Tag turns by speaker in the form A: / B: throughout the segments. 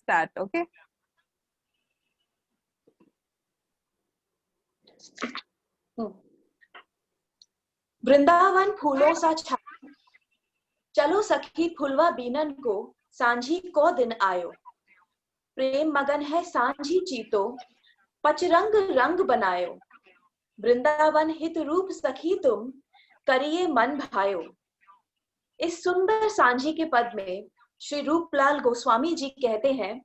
A: start. Okay.
B: Vrindavan फूलों सा छा, चलो सखी फुलवा बीनन को, सांझी को दिन आयो। प्रेम मगन है सांझी चीतो, पचरंग रंग बनायो। वृंदावन हित रूप सखी तुम, करिए मन भायो। इस सुंदर सांझी के पद में श्री रूपलाल गोस्वामी जी कहते हैं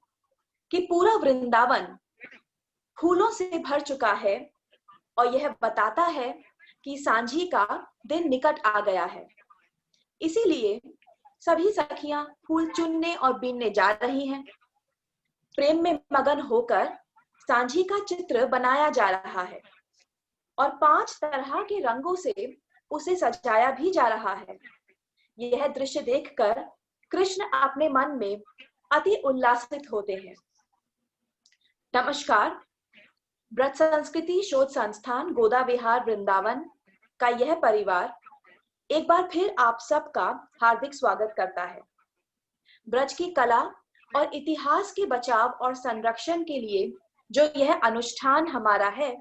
B: कि पूरा वृंदावन फूलों से भर चुका है और यह बताता है कि सांझी का दिन निकट आ गया है। इसीलिए सभी सखियां फूल चुनने और बीनने जा रही हैं। प्रेम में मगन होकर सांझी का चित्र बनाया जा रहा है और 5 तरह के रंगों से उसे सजाया भी जा रहा है। यह दृश्य देखकर कृष्ण अपने मन में अति उल्लासित होते हैं। नमस्कार, ब्रज संस्कृति शोध संस्थान गोदा विहार वृंदावन का यह परिवार एक बार फिर आप सबका हार्दिक स्वागत करता है। ब्रज की कला और इतिहास के बचाव और संरक्षण के लिए जो यह अनुष्ठान हमारा है,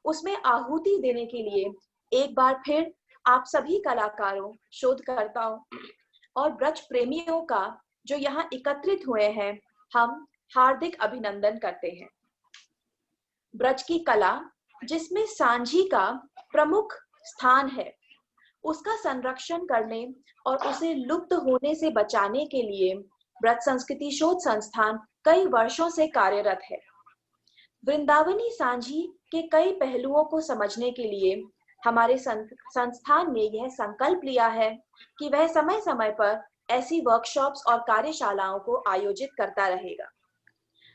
B: उसमें आहुति देने के लिए एक बार फिर आप सभी कलाकारों, शोधकर्ताओं और ब्रज प्रेमियों का जो यहाँ एकत्रित हुए हैं, हम हार्दिक अभिनंदन करते हैं। ब्रज की कला जिसमें सांझी का प्रमुख स्थान है, उसका संरक्षण करने और उसे लुप्त होने से बचाने के लिए ब्रज संस्कृति शोध संस्थान कई वर्षों से कार्यरत है। वृंदावनी सांझी के कई पहलुओं को समझने के लिए हमारे संस्थान ने यह संकल्प लिया है कि वह समय समय पर ऐसी वर्कशॉप्स और कार्यशालाओं को आयोजित करता रहेगा।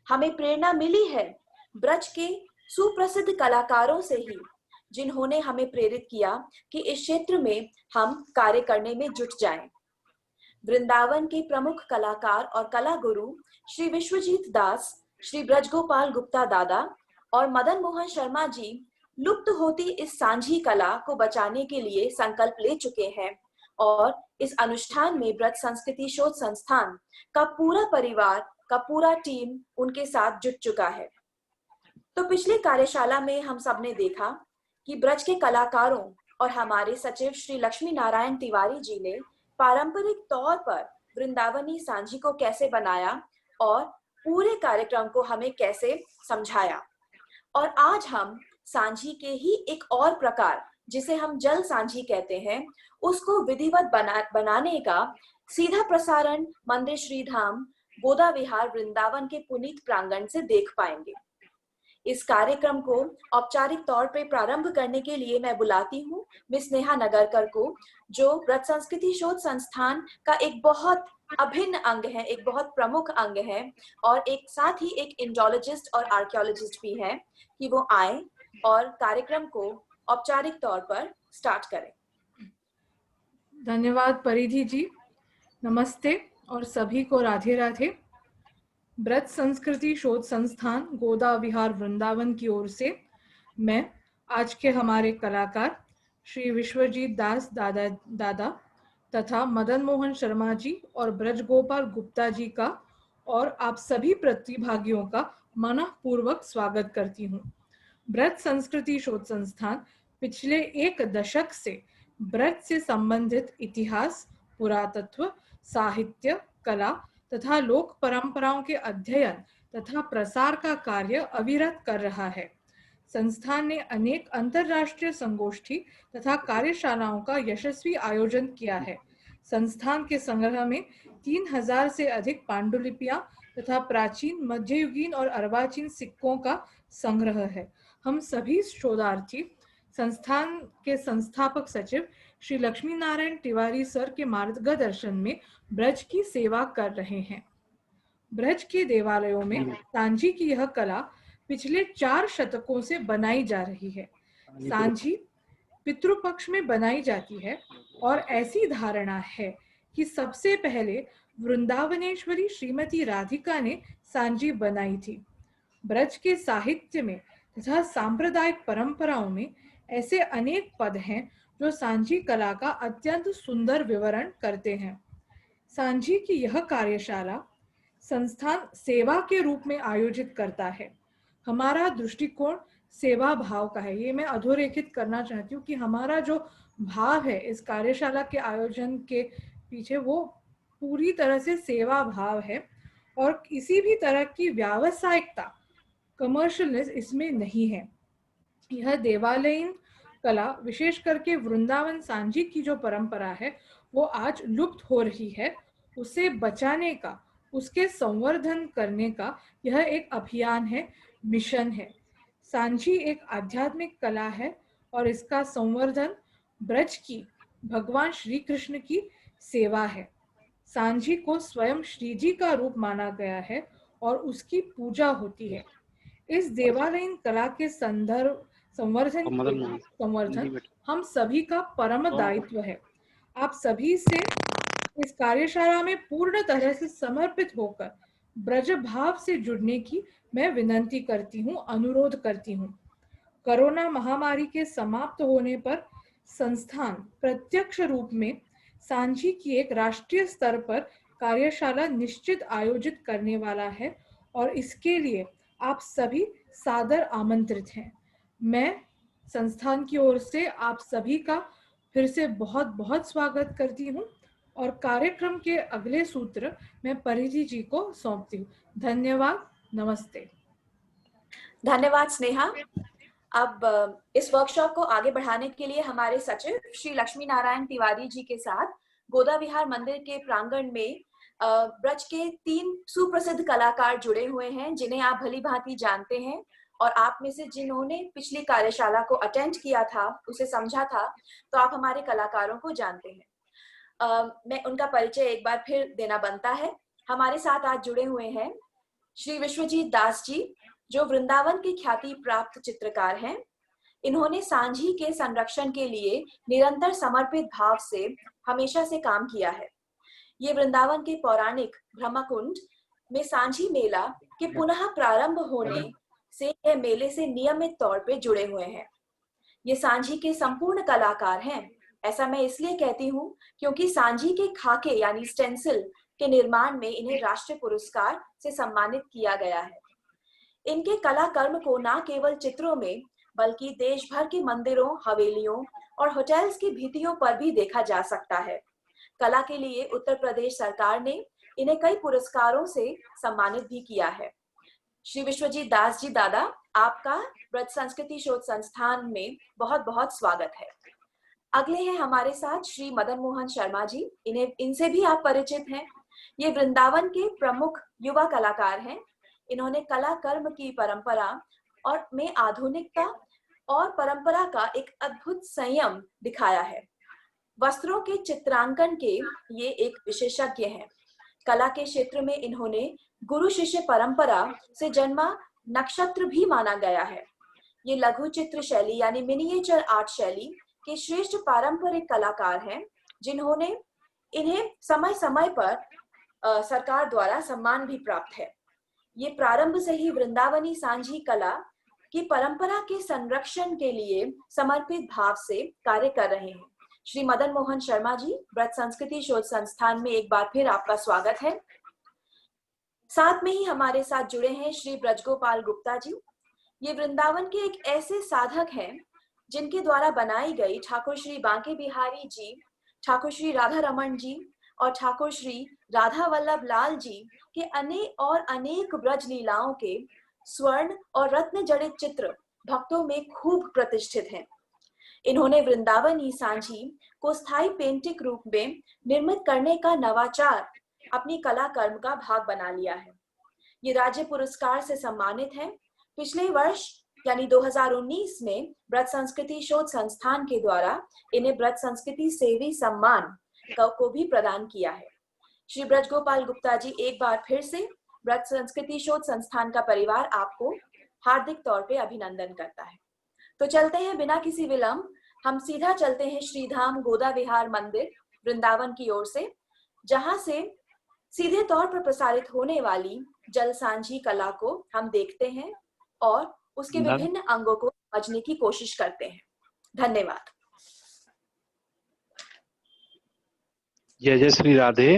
B: हमें प्रेरणा मिली है ब्रज के सुप्रसिद्ध कलाकारों से ही, जिन्होंने हमें प्रेरित किया कि इस क्षेत्र में हम कार्य करने में जुट जाएं। वृंदावन के प्रमुख कलाकार और कला गुरु श्री विश्वजीत दास, श्री ब्रजगोपाल गुप्ता दादा और मदन मोहन शर्मा जी लुप्त होती इस सांझी कला को बचाने के लिए संकल्प ले चुके हैं और इस अनुष्ठान में ब्रज संस्कृति शोध संस्थान का पूरा परिवार का पूरा टीम उनके साथ जुट चुका है। तो पिछली कार्यशाला में हम सबने देखा कि ब्रज के कलाकारों और हमारे सचिव श्री लक्ष्मी नारायण तिवारी जी ने पारंपरिक तौर पर वृंदावनी सांझी को कैसे बनाया और पूरे कार्यक्रम को हमें कैसे समझाया। और आज हम सांझी के ही एक और प्रकार, जिसे हम जल सांझी कहते हैं, उसको विधिवत बनाने का सीधा प्रसारण मंदिर श्रीधाम गोदा विहार वृंदावन के पुनीत प्रांगण से देख पाएंगे। इस कार्यक्रम को औपचारिक तौर पर प्रारंभ करने के लिए मैं बुलाती हूँ मिस नेहा नगरकर को, जो ब्रज संस्कृति शोध संस्थान का एक बहुत अभिन्न अंग है, एक बहुत प्रमुख अंग है और एक साथ ही एक इंडोलॉजिस्ट और आर्कियोलॉजिस्ट भी है, कि वो आए और कार्यक्रम को औपचारिक तौर पर स्टार्ट करें।
C: धन्यवाद परिधि जी। नमस्ते और सभी को राधे राधे। ब्रज संस्कृति शोध संस्थान गोदा विहार वृंदावन की ओर से मैं आज के हमारे कलाकार श्री विश्वजीत दास दादा तथा मदन मोहन शर्मा जी और ब्रजगोपाल गुप्ता जी का और आप सभी प्रतिभागियों का मनःपूर्वक स्वागत करती हूँ। ब्रज संस्कृति शोध संस्थान पिछले 1 दशक से ब्रज से संबंधित इतिहास, पुरातत्व, साहित्य, कला तथा लोक परंपराओं के अध्ययन तथा प्रसार का कार्य अविरत कर रहा है। संस्थान ने अनेक अंतरराष्ट्रीय संगोष्ठी तथा कार्यशालाओं का यशस्वी आयोजन किया है। संस्थान के संग्रह में 3000 से अधिक पांडुलिपियां तथा प्राचीन, मध्ययुगीन और अर्वाचीन सिक्कों का संग्रह है। हम सभी शोधार्थी संस्थान के संस्थापक सचिव श्री लक्ष्मी नारायण तिवारी सर के मार्गदर्शन में ब्रज की सेवा कर रहे हैं। ब्रज के देवालयों में सांझी की यह कला पिछले 4 शतकों से बनाई जा रही है। सांझी पितृपक्ष में बनाई जाती है और ऐसी धारणा है कि सबसे पहले वृंदावनेश्वरी श्रीमती राधिका ने सांझी बनाई थी। ब्रज के साहित्य में तथा सांप्रदायिक परंपराओं में ऐसे अनेक पद हैं जो सांझी कला का अत्यंत सुंदर विवरण करते हैं। सांझी की यह कार्यशाला संस्थान सेवा के रूप में आयोजित करता है। हमारा दृष्टिकोण सेवा भाव का है। ये मैं अधोरेखित करना चाहती हूँ कि हमारा जो भाव है इस कार्यशाला के आयोजन के पीछे, वो पूरी तरह से सेवा भाव है और किसी भी तरह की व्यावसायिकता, कमर्शियलनेस इसमें नहीं है। यह देवालयीन कला, विशेष करके वृंदावन सांझी की जो परंपरा है वो आज लुप्त हो रही है, उसे बचाने का, उसके संवर्धन करने का यह एक अभियान है, मिशन है। सांझी एक आध्यात्मिक कला है और इसका संवर्धन ब्रज की भगवान श्री कृष्ण की सेवा है। सांझी को स्वयं श्री जी का रूप माना गया है और उसकी पूजा होती है। इस देवालयीन कला के संवर्धन हम सभी का परम दायित्व है। आप सभी से इस कार्यशाला में पूर्ण तरह से समर्पित होकर ब्रज भाव से जुड़ने की मैं विनंती करती हूँ, अनुरोध करती हूँ। कोरोना महामारी के समाप्त होने पर संस्थान प्रत्यक्ष रूप में सांझी की एक राष्ट्रीय स्तर पर कार्यशाला निश्चित आयोजित करने वाला है और इसके लिए आप सभी सादर आमंत्रित हैं। मैं संस्थान की ओर से आप सभी का फिर से बहुत बहुत स्वागत करती हूँ और कार्यक्रम के अगले सूत्र मैं परिधि जी को सौंपती हूँ। धन्यवाद, नमस्ते।
B: धन्यवाद स्नेहा। अब इस वर्कशॉप को आगे बढ़ाने के लिए हमारे सचिव श्री लक्ष्मी नारायण तिवारी जी के साथ गोदा विहार मंदिर के प्रांगण में ब्रज के 3 सुप्रसिद्ध कलाकार जुड़े हुए हैं, जिन्हें आप भली भांति जानते हैं और आप में से जिन्होंने पिछली कार्यशाला को अटेंड किया था, उसे समझा था, तो आप हमारे कलाकारों को जानते हैं। मैं उनका परिचय एक बार फिर देना बनता है। हमारे साथ आज जुड़े हुए हैं श्री विश्वजीत दास जी, जो वृंदावन के ख्याति प्राप्त चित्रकार हैं। इन्होंने सांझी के संरक्षण के लिए निरंतर समर्पित भाव से हमेशा से काम किया है। ये वृंदावन के पौराणिक ब्रह्मकुंड में सांझी मेला के पुनः प्रारंभ होने से यह मेले से नियमित तौर पे जुड़े हुए हैं। ये सांझी के संपूर्ण कलाकार हैं। ऐसा मैं इसलिए कहती हूँ क्योंकि सांझी के खाके यानी स्टेंसिल के निर्माण में इन्हें राष्ट्रीय पुरस्कार से सम्मानित किया गया है। इनके कला कर्म को न केवल चित्रों में बल्कि देश भर के मंदिरों, हवेलियों और होटल्स की भित्तियों पर भी देखा जा सकता है। कला के लिए उत्तर प्रदेश सरकार ने इन्हें कई पुरस्कारों से सम्मानित भी किया है। श्री विश्वजीत दास जी दादा, आपका ब्रज संस्कृति शोध संस्थान में बहुत बहुत स्वागत है। अगले हैं हमारे साथ श्री मदन मोहन शर्मा जी। इनसे भी आप परिचित हैं। ये वृंदावन के प्रमुख युवा कलाकार हैं। इन्होंने कला कर्म की परंपरा और में आधुनिकता और परंपरा का एक अद्भुत संयम दिखाया है। वस्त्रों के चित्रांकन के ये एक विशेषज्ञ हैं। कला के क्षेत्र में इन्होंने गुरु शिष्य परंपरा से जन्मा नक्षत्र भी माना गया है। ये लघु चित्र शैली यानी मिनिएचर आर्ट शैली के श्रेष्ठ पारंपरिक कलाकार हैं, जिन्होंने इन्हें समय समय पर सरकार द्वारा सम्मान भी प्राप्त है। ये प्रारंभ से ही वृंदावनी सांझी कला की परंपरा के संरक्षण के लिए समर्पित भाव से कार्य कर रहे हैं। श्री मदन मोहन शर्मा जी, ब्रज संस्कृति शोध संस्थान में एक बार फिर आपका स्वागत है। साथ में ही हमारे साथ जुड़े हैं श्री ब्रजगोपाल गुप्ता जी। ये वृंदावन के एक ऐसे साधक हैं जिनके द्वारा बनाई गई ठाकुर श्री बांके बिहारी जी, ठाकुर श्री राधा रमन जी और ठाकुर श्री राधा वल्लभ लाल जी के अनेक ब्रज लीलाओं के स्वर्ण और रत्न जड़ित चित्र भक्तों में खूब प्रतिष्ठित हैं। इन्होंने वृंदावनी सांझी को स्थायी पेंटिंग रूप में निर्मित करने का नवाचार अपनी कला कर्म का भाग बना लिया है। ये राज्य पुरस्कार से सम्मानित है। पिछले वर्ष यानी 2019 में ब्रज संस्कृति शोध संस्थान के द्वारा इन्हें ब्रज संस्कृति सेवी सम्मान को भी प्रदान किया है। श्री ब्रजगोपाल गुप्ता जी, एक बार फिर से ब्रज संस्कृति शोध संस्थान का परिवार आपको हार्दिक तौर पे अभिनंदन करता है। तो चलते हैं बिना किसी विलंब, हम सीधा चलते हैं श्रीधाम गोदा विहार मंदिर वृंदावन की ओर से, जहां से सीधे तौर पर प्रसारित होने वाली जल सांझी कला को हम देखते हैं और उसके विभिन्न अंगों को समझने की कोशिश करते हैं। धन्यवाद।
A: जय जय श्री राधे।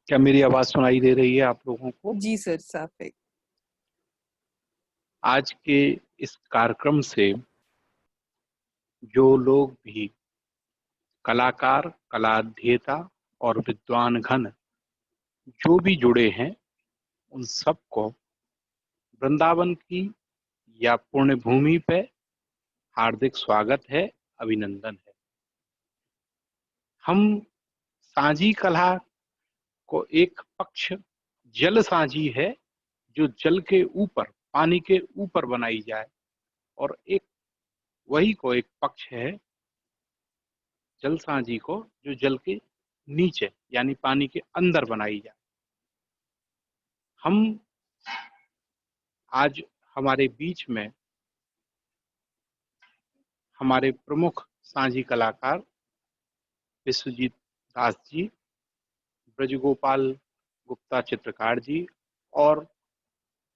A: क्या मेरी आवाज सुनाई दे रही है आप लोगों को?
D: जी सर, साफ है।
A: आज के इस कार्यक्रम से जो लोग भी कलाकार, कलाध्येता और विद्वान घन जो भी जुड़े हैं, उन सबको वृंदावन की या पुण्य भूमि पे हार्दिक स्वागत है, अभिनंदन है। हम सांझी कला को एक पक्ष जल सांझी है जो जल के ऊपर, पानी के ऊपर बनाई जाए, और एक वही को एक पक्ष है जल सांझी को जो जल के नीचे यानी पानी के अंदर बनाई जाए। हम आज हमारे बीच में हमारे प्रमुख सांझी कलाकार विश्वजीत दास जी, ब्रजगोपाल गुप्ता चित्रकार जी और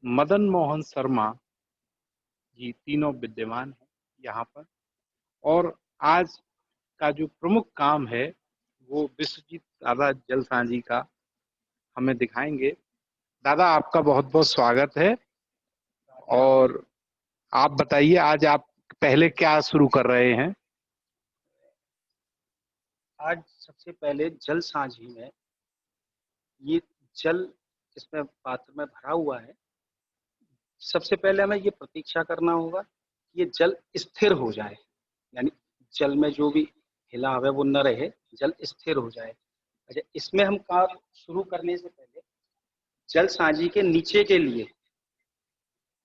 A: मदन मोहन शर्मा जी तीनों विद्यमान हैं यहाँ पर। और आज का जो प्रमुख काम है वो विश्वजीत दादा जल सांझी का हमें दिखाएंगे। दादा, आपका बहुत बहुत स्वागत है। और आप बताइए, आज आप पहले क्या शुरू कर रहे हैं?
E: आज सबसे पहले जल सांझी में ये जल इसमें पात्र में भरा हुआ है। सबसे पहले हमें ये प्रतीक्षा करना होगा कि ये जल स्थिर हो जाए, यानी जल में जो भी हिलाव है वो न रहे, जल स्थिर हो जाए। अच्छा, इसमें हम काम शुरू करने से पहले जल सांझी के नीचे के लिए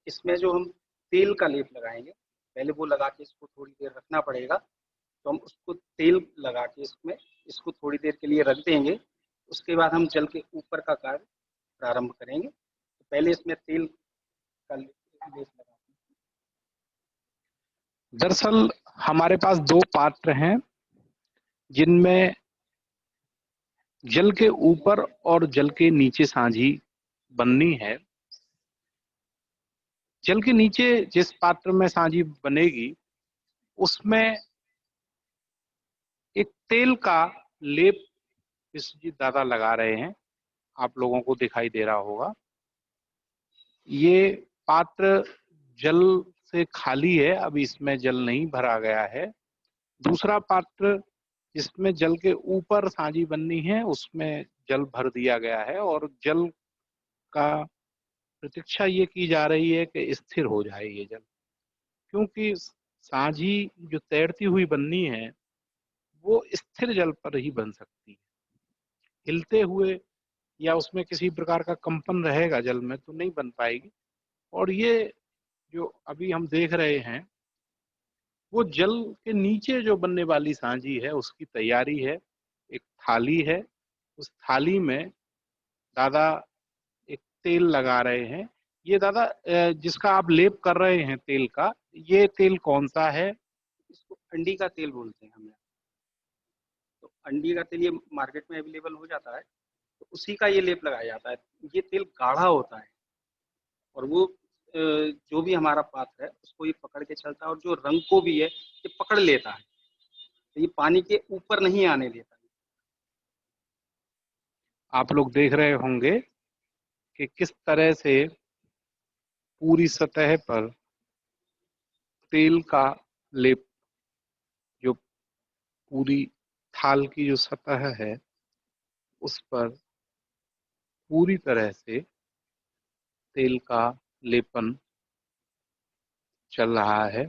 E: इसमें जो हम तेल का लेप लगाएंगे, पहले वो लगा के इसको थोड़ी देर रखना पड़ेगा। तो हम उसको तेल लगा के इसमें इसको थोड़ी देर के लिए रख देंगे। उसके बाद हम जल के ऊपर का कार्य प्रारंभ करेंगे। तो पहले इसमें तेल का लेप लगा।
A: दरअसल हमारे पास दो पात्र हैं जिनमें जल के ऊपर और जल के नीचे सांझी बननी है। जल के नीचे जिस पात्र में सांझी बनेगी उसमें एक तेल का लेप विश्वजीत दादा लगा रहे हैं, आप लोगों को दिखाई दे रहा होगा। ये पात्र जल से खाली है, अभी इसमें जल नहीं भरा गया है। दूसरा पात्र जिसमें जल के ऊपर सांझी बननी है उसमें जल भर दिया गया है और जल का प्रतीक्षा ये की जा रही है कि स्थिर हो जाए ये जल, क्योंकि सांझी जो तैरती हुई बननी है वो स्थिर जल पर ही बन सकती है। हिलते हुए या उसमें किसी प्रकार का कंपन रहेगा जल में तो नहीं बन पाएगी। और ये जो अभी हम देख रहे हैं वो जल के नीचे जो बनने वाली सांझी है उसकी तैयारी है। एक थाली है, उस थाली में दादा एक तेल लगा रहे हैं। ये दादा जिसका आप लेप कर रहे हैं तेल का, ये तेल कौन सा है?
E: इसको अंडी का तेल बोलते हैं हम यहाँ। तो अंडी का तेल ये मार्केट में अवेलेबल हो जाता है, तो उसी का ये लेप लगाया जाता है। ये तेल गाढ़ा होता है और वो जो भी हमारा पात्र है उसको ये पकड़ के चलता है और जो रंग को भी है ये पकड़ लेता है, तो ये पानी के ऊपर नहीं आने देता।
A: आप लोग देख रहे होंगे कि किस तरह से पूरी सतह पर तेल का लेप, जो पूरी थाल की जो सतह है उस पर पूरी तरह से तेल का लेपन चल रहा है।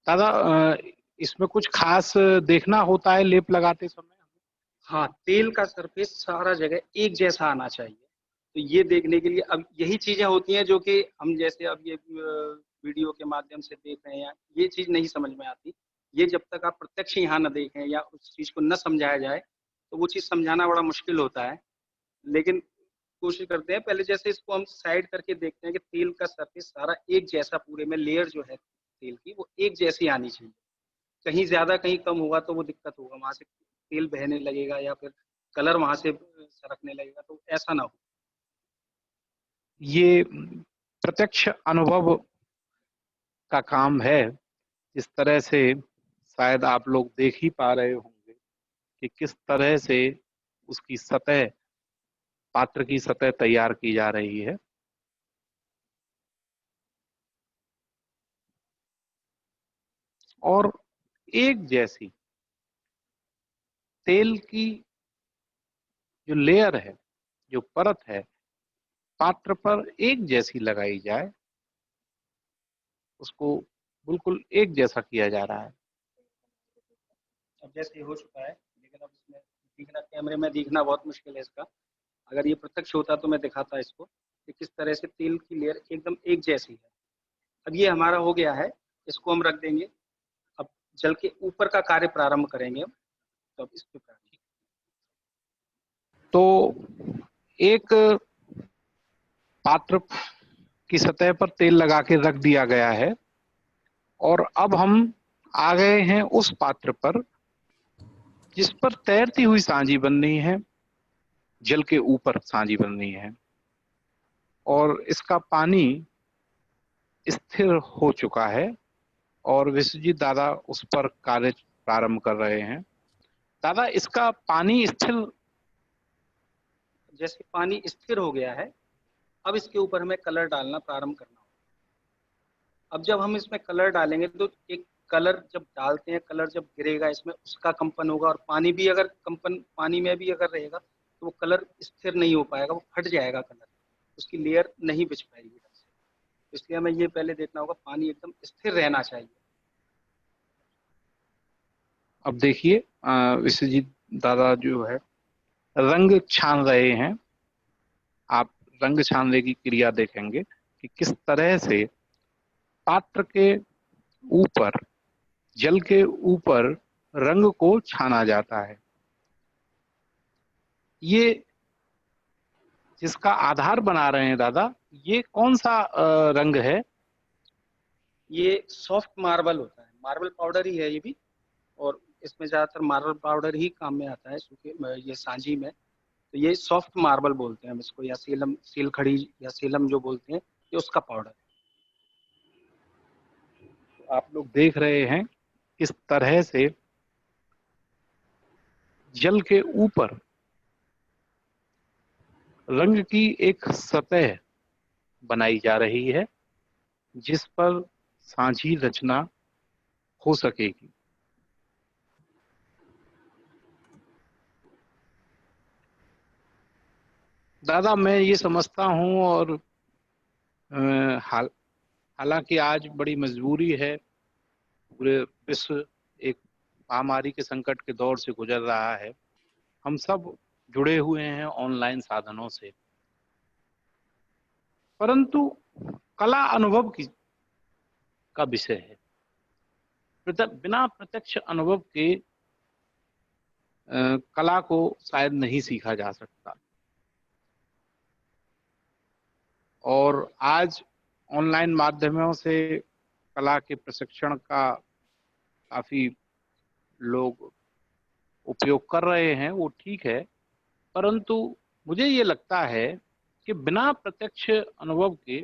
A: दादा, इसमें कुछ खास देखना होता है लेप लगाते समय?
E: हाँ, तेल का सरफेस सारा जगह एक जैसा आना चाहिए। तो ये देखने के लिए अब यही चीजें होती हैं जो कि हम जैसे अब ये वीडियो के माध्यम से देख रहे हैं, ये चीज नहीं समझ में आती। ये जब तक आप प्रत्यक्ष यहाँ न देखें या उस चीज को न समझाया जाए तो वो चीज समझाना बड़ा मुश्किल होता है। लेकिन कोशिश करते हैं, पहले जैसे इसको हम साइड करके देखते हैं कि तेल का सरफेस सारा एक जैसा, पूरे में लेयर जो है तेल की वो एक जैसी आनी चाहिए। कहीं ज्यादा कहीं कम होगा तो वो दिक्कत होगा, वहां से तेल बहने लगेगा या फिर कलर वहां से सरकने लगेगा, तो ऐसा ना हो।
A: ये प्रत्यक्ष अनुभव का काम है। जिस तरह से शायद आप लोग देख ही पा रहे होंगे कि किस तरह से उसकी सतह, पात्र की सतह तैयार की जा रही है। और एक जैसी तेल की जो लेयर है, जो परत है, पात्र पर एक जैसी लगाई जाए, उसको बिल्कुल एक जैसा किया जा रहा है।
E: अब जैसे हो चुका है, लेकिन अब इसमें दिखना, कैमरे में दिखना बहुत मुश्किल है इसका। अगर ये प्रत्यक्ष होता तो मैं दिखाता इसको कि किस तरह से तेल की लेयर एकदम एक जैसी है। अब ये हमारा हो गया है, इसको हम रख देंगे। अब जल के ऊपर का कार्य प्रारंभ करेंगे हम। तो अब इस प्रकार
A: तो एक पात्र की सतह पर तेल लगा के रख दिया गया है और अब हम आ गए हैं उस पात्र पर जिस पर तैरती हुई सांझी बननी है, जल के ऊपर सांझी बननी है, और इसका पानी स्थिर हो चुका है और विश्वजीत दादा उस पर कार्य प्रारंभ कर रहे हैं। दादा, इसका पानी स्थिर,
E: जैसे पानी स्थिर हो गया है, अब इसके ऊपर हमें कलर डालना प्रारंभ करना होगा। अब जब हम इसमें कलर डालेंगे तो एक कलर जब डालते हैं, कलर जब गिरेगा इसमें, उसका कंपन होगा, और पानी भी अगर कंपन पानी में भी अगर रहेगा तो वो कलर स्थिर नहीं हो पाएगा, वो फट जाएगा कलर, उसकी लेयर नहीं बिछ पाएगी ढंग से। इसलिए हमें ये पहले देखना होगा पानी एकदम स्थिर रहना चाहिए।
A: अब देखिए विश्वजीत दादा जो है रंग छान रहे हैं। आप रंग छानने की क्रिया देखेंगे कि किस तरह से पात्र के ऊपर, जल के ऊपर रंग को छाना जाता है। ये जिसका आधार बना रहे हैं दादा, ये कौन सा रंग है?
E: ये सॉफ्ट मार्बल होता है, मार्बल पाउडर ही है ये भी, और इसमें ज़्यादातर मार्बल पाउडर ही काम में आता है सूखे ये सांझी में। तो ये सॉफ्ट मार्बल बोलते हैं हम इसको, या सीलम, सील खड़ी या सीलम जो बोलते हैं, ये उसका पाउडर है।
A: तो आप लोग देख रहे हैं किस तरह से जल के ऊपर रंग की एक सतह बनाई जा रही है जिस पर सांझी रचना हो सकेगी। दादा, मैं ये समझता हूँ, और हालांकि आज बड़ी मजबूरी है, पूरे विश्व एक महामारी के संकट के दौर से गुजर रहा है, हम सब जुड़े हुए हैं ऑनलाइन साधनों से, परंतु कला अनुभव की का विषय है। बिना प्रत्यक्ष अनुभव के कला को शायद नहीं सीखा जा सकता। और आज ऑनलाइन माध्यमों से कला के प्रशिक्षण का काफी लोग उपयोग कर रहे हैं, वो ठीक है, परंतु मुझे ये लगता है कि बिना प्रत्यक्ष अनुभव के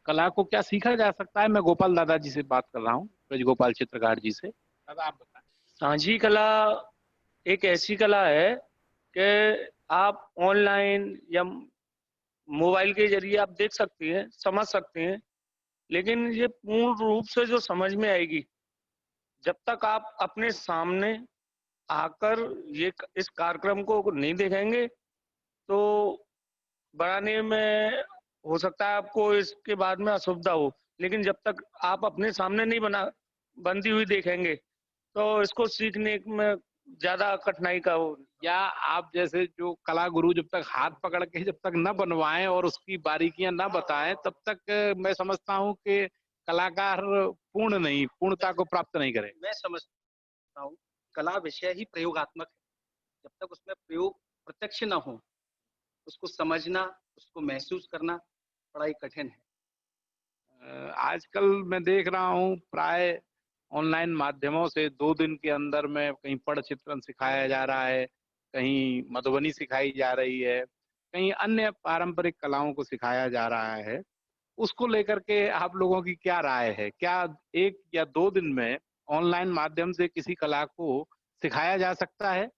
A: कला को क्या सीखा जा सकता है। मैं गोपाल दादा जी से बात कर रहा हूँ, ब्रज गोपाल चित्रकार जी से। दादा, आप बताएं।
D: सांझी कला एक ऐसी कला है कि आप ऑनलाइन या मोबाइल के जरिए आप देख सकते हैं, समझ सकते हैं, लेकिन ये पूर्ण रूप से जो समझ में आएगी जब तक आप अपने सामने आकर ये इस कार्यक्रम को नहीं देखेंगे, तो बनाने में हो सकता है आपको इसके बाद में असुविधा हो। लेकिन जब तक आप अपने सामने नहीं बनती हुई देखेंगे तो इसको सीखने में ज्यादा कठिनाई का हो।
A: या आप जैसे जो कला गुरु जब तक हाथ पकड़ के जब तक न बनवाएं और उसकी बारीकियां न बताएं, तब तक मैं समझता हूं कि कलाकार पूर्णता को प्राप्त नहीं करे।
E: मैं समझता हूँ कला विषय ही प्रयोगात्मक है। जब तक उसमें प्रयोग प्रत्यक्ष न हो, उसको समझना, उसको महसूस करना बड़ा ही कठिन है।
A: आजकल मैं देख रहा हूँ प्राय ऑनलाइन माध्यमों से 2 दिन के अंदर में कहीं पट चित्रण सिखाया जा रहा है, कहीं मधुबनी सिखाई जा रही है, कहीं अन्य पारंपरिक कलाओं को सिखाया जा रहा है। उसको लेकर के आप लोगों की क्या राय है? क्या 1 या 2 दिन में ऑनलाइन माध्यम से किसी कला को सिखाया जा सकता है?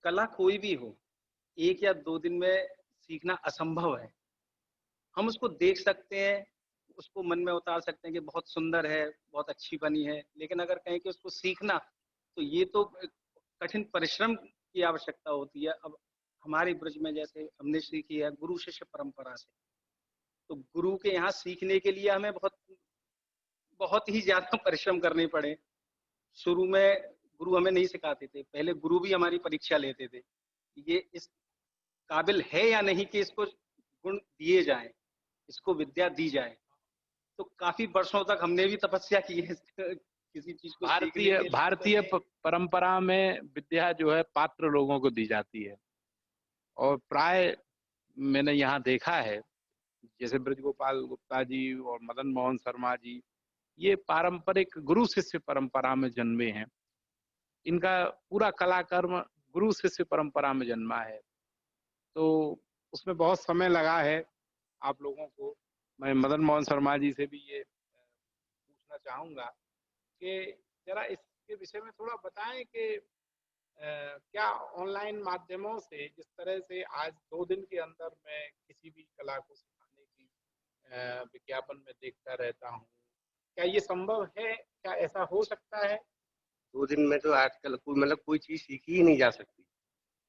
E: कला कोई भी हो, 1 या 2 दिन में सीखना असंभव है। हम उसको देख सकते हैं, उसको मन में उतार सकते हैं कि बहुत सुंदर है, बहुत अच्छी बनी है, लेकिन अगर कहें कि उसको सीखना, तो ये तो कठिन परिश्रम की आवश्यकता होती है। अब हमारे ब्रज में जैसे हमने सीखी है गुरु शिष्य परंपरा से, तो गुरु के यहाँ सीखने के लिए हमें बहुत बहुत ही ज़्यादा परिश्रम करने पड़े। शुरू में गुरु हमें नहीं सिखाते थे, पहले गुरु भी हमारी परीक्षा लेते थे, ये इस काबिल है या नहीं कि इसको गुण दिए जाएँ, इसको विद्या दी जाए। तो काफ़ी वर्षों तक हमने भी तपस्या की है किसी चीज़ को सीखने
A: भारतीय
E: के लिए।
A: भारतीय परंपरा में विद्या जो है पात्र लोगों को दी जाती है, और प्राय मैंने यहाँ देखा है, जैसे ब्रजगोपाल गुप्ता जी और मदन मोहन शर्मा जी, ये पारंपरिक गुरु शिष्य परंपरा में जन्मे हैं। इनका पूरा कलाकर्म गुरु शिष्य परंपरा में जन्मा है, तो उसमें बहुत समय लगा है आप लोगों को। मैं मदन मोहन शर्मा जी से भी ये पूछना चाहूंगा कि जरा इसके विषय में थोड़ा बताएं कि क्या ऑनलाइन माध्यमों से, जिस तरह से आज 2 दिन के अंदर मैं किसी भी कला को सिखाने की विज्ञापन में देखता रहता हूँ, क्या ये संभव है? क्या ऐसा हो सकता है?
F: 2 दिन में तो आजकल कोई चीज सीखी ही नहीं जा सकती।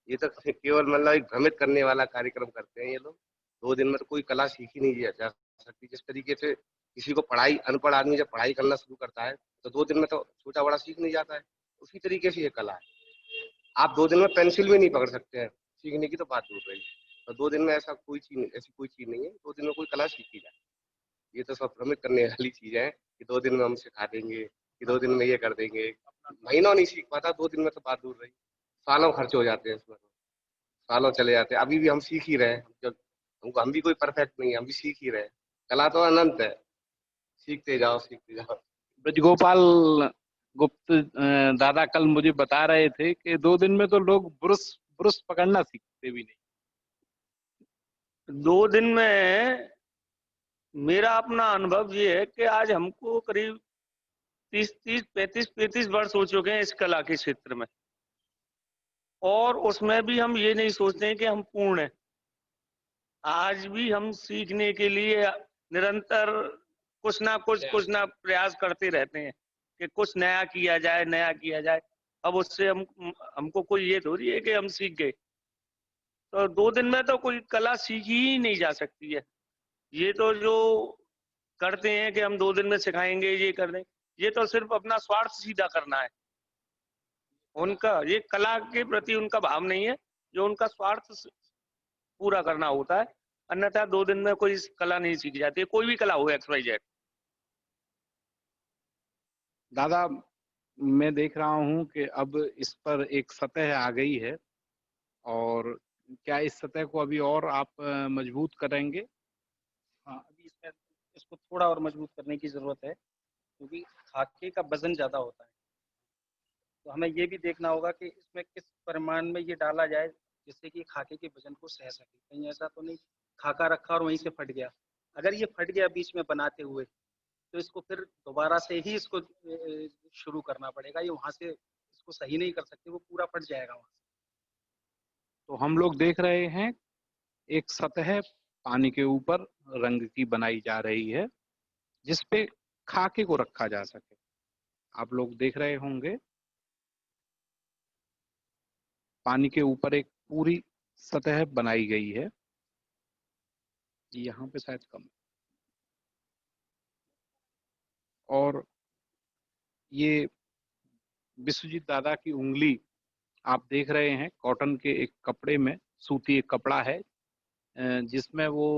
F: ये तो केवल एक भ्रमित करने वाला कार्यक्रम करते हैं ये लोग। 2 दिन में तो कोई कला सीखी नहीं जा सकती। जिस तरीके से किसी को पढ़ाई, अनपढ़ आदमी जब पढ़ाई करना शुरू करता है तो 2 दिन में तो छोटा बड़ा सीख नहीं जाता है। उसी तरीके से ये कला है। आप 2 दिन में पेंसिल भी नहीं पकड़ सकते हैं, सीखने की तो बात दूर रही। तो 2 दिन में ऐसी कोई चीज नहीं है 2 दिन में कोई कला सीखी जाए। ये तो सब भ्रमित करने वाली चीज है कि 2 दिन में हम सिखा देंगे, कि 2 दिन में ये कर देंगे। महीनों नहीं सीख पाता, 2 दिन में तो बात दूर रही। सालों खर्च हो जाते हैं इसमें, सालों चले जाते हैं। अभी भी हम सीख ही रहे हैं। हम भी कोई परफेक्ट नहीं है, हम भी सीख ही रहे हैं। कला तो अनंत है, सीखते जाओ सीखते जाओ।
A: ब्रजगोपाल गुप्त दादा कल मुझे बता रहे थे कि 2 दिन में तो लोग ब्रुश ब्रुश पकड़ना सीखते भी नहीं।
D: 2 दिन में मेरा अपना अनुभव ये है कि आज हमको करीब 35 वर्ष हो चुके हैं इस कला के क्षेत्र में, और उसमें भी हम ये नहीं सोचते हैं कि हम पूर्ण हैं। आज भी हम सीखने के लिए निरंतर कुछ ना प्रयास करते रहते हैं कि कुछ नया किया जाए, नया किया जाए। अब उससे हमको कोई ये थोड़ी है कि हम सीख गए। तो 2 दिन में तो कोई कला सीखी ही नहीं जा सकती है। ये तो जो करते हैं कि हम 2 दिन में सिखाएंगे, ये कर दें, ये तो सिर्फ अपना स्वार्थ सीधा करना है। उनका ये कला के प्रति उनका भाव नहीं है, जो उनका स्वार्थ पूरा करना होता है। अन्यथा 2 दिन में कोई कला नहीं सीखी जाती है, कोई भी कला हो XYZ।
A: दादा, मैं देख रहा हूँ कि अब इस पर एक सतह आ गई है, और क्या इस सतह को अभी और आप मजबूत करेंगे?
E: हाँ, अभी इसको थोड़ा और मजबूत करने की ज़रूरत है, क्योंकि खाके का वज़न ज़्यादा होता है। तो हमें ये भी देखना होगा कि इसमें किस परिमाण में ये डाला जाए, जिससे कि खाके के वज़न को सह सके। कहीं ऐसा तो नहीं खाका रखा और वहीं से फट गया। अगर ये फट गया बीच में बनाते हुए, तो इसको फिर दोबारा से ही इसको शुरू करना पड़ेगा। ये वहाँ से इसको सही नहीं कर सकते, वो पूरा फट जाएगा वहाँ से।
A: तो हम लोग देख रहे हैं एक सतह पानी के ऊपर रंग की बनाई जा रही है, जिस पे खाके को रखा जा सके। आप लोग देख रहे होंगे पानी के ऊपर एक पूरी सतह बनाई गई है। यहाँ पे शायद कम है। और ये विश्वजीत दादा की उंगली आप देख रहे हैं, कॉटन के एक कपड़े में, सूती एक कपड़ा है जिसमें वो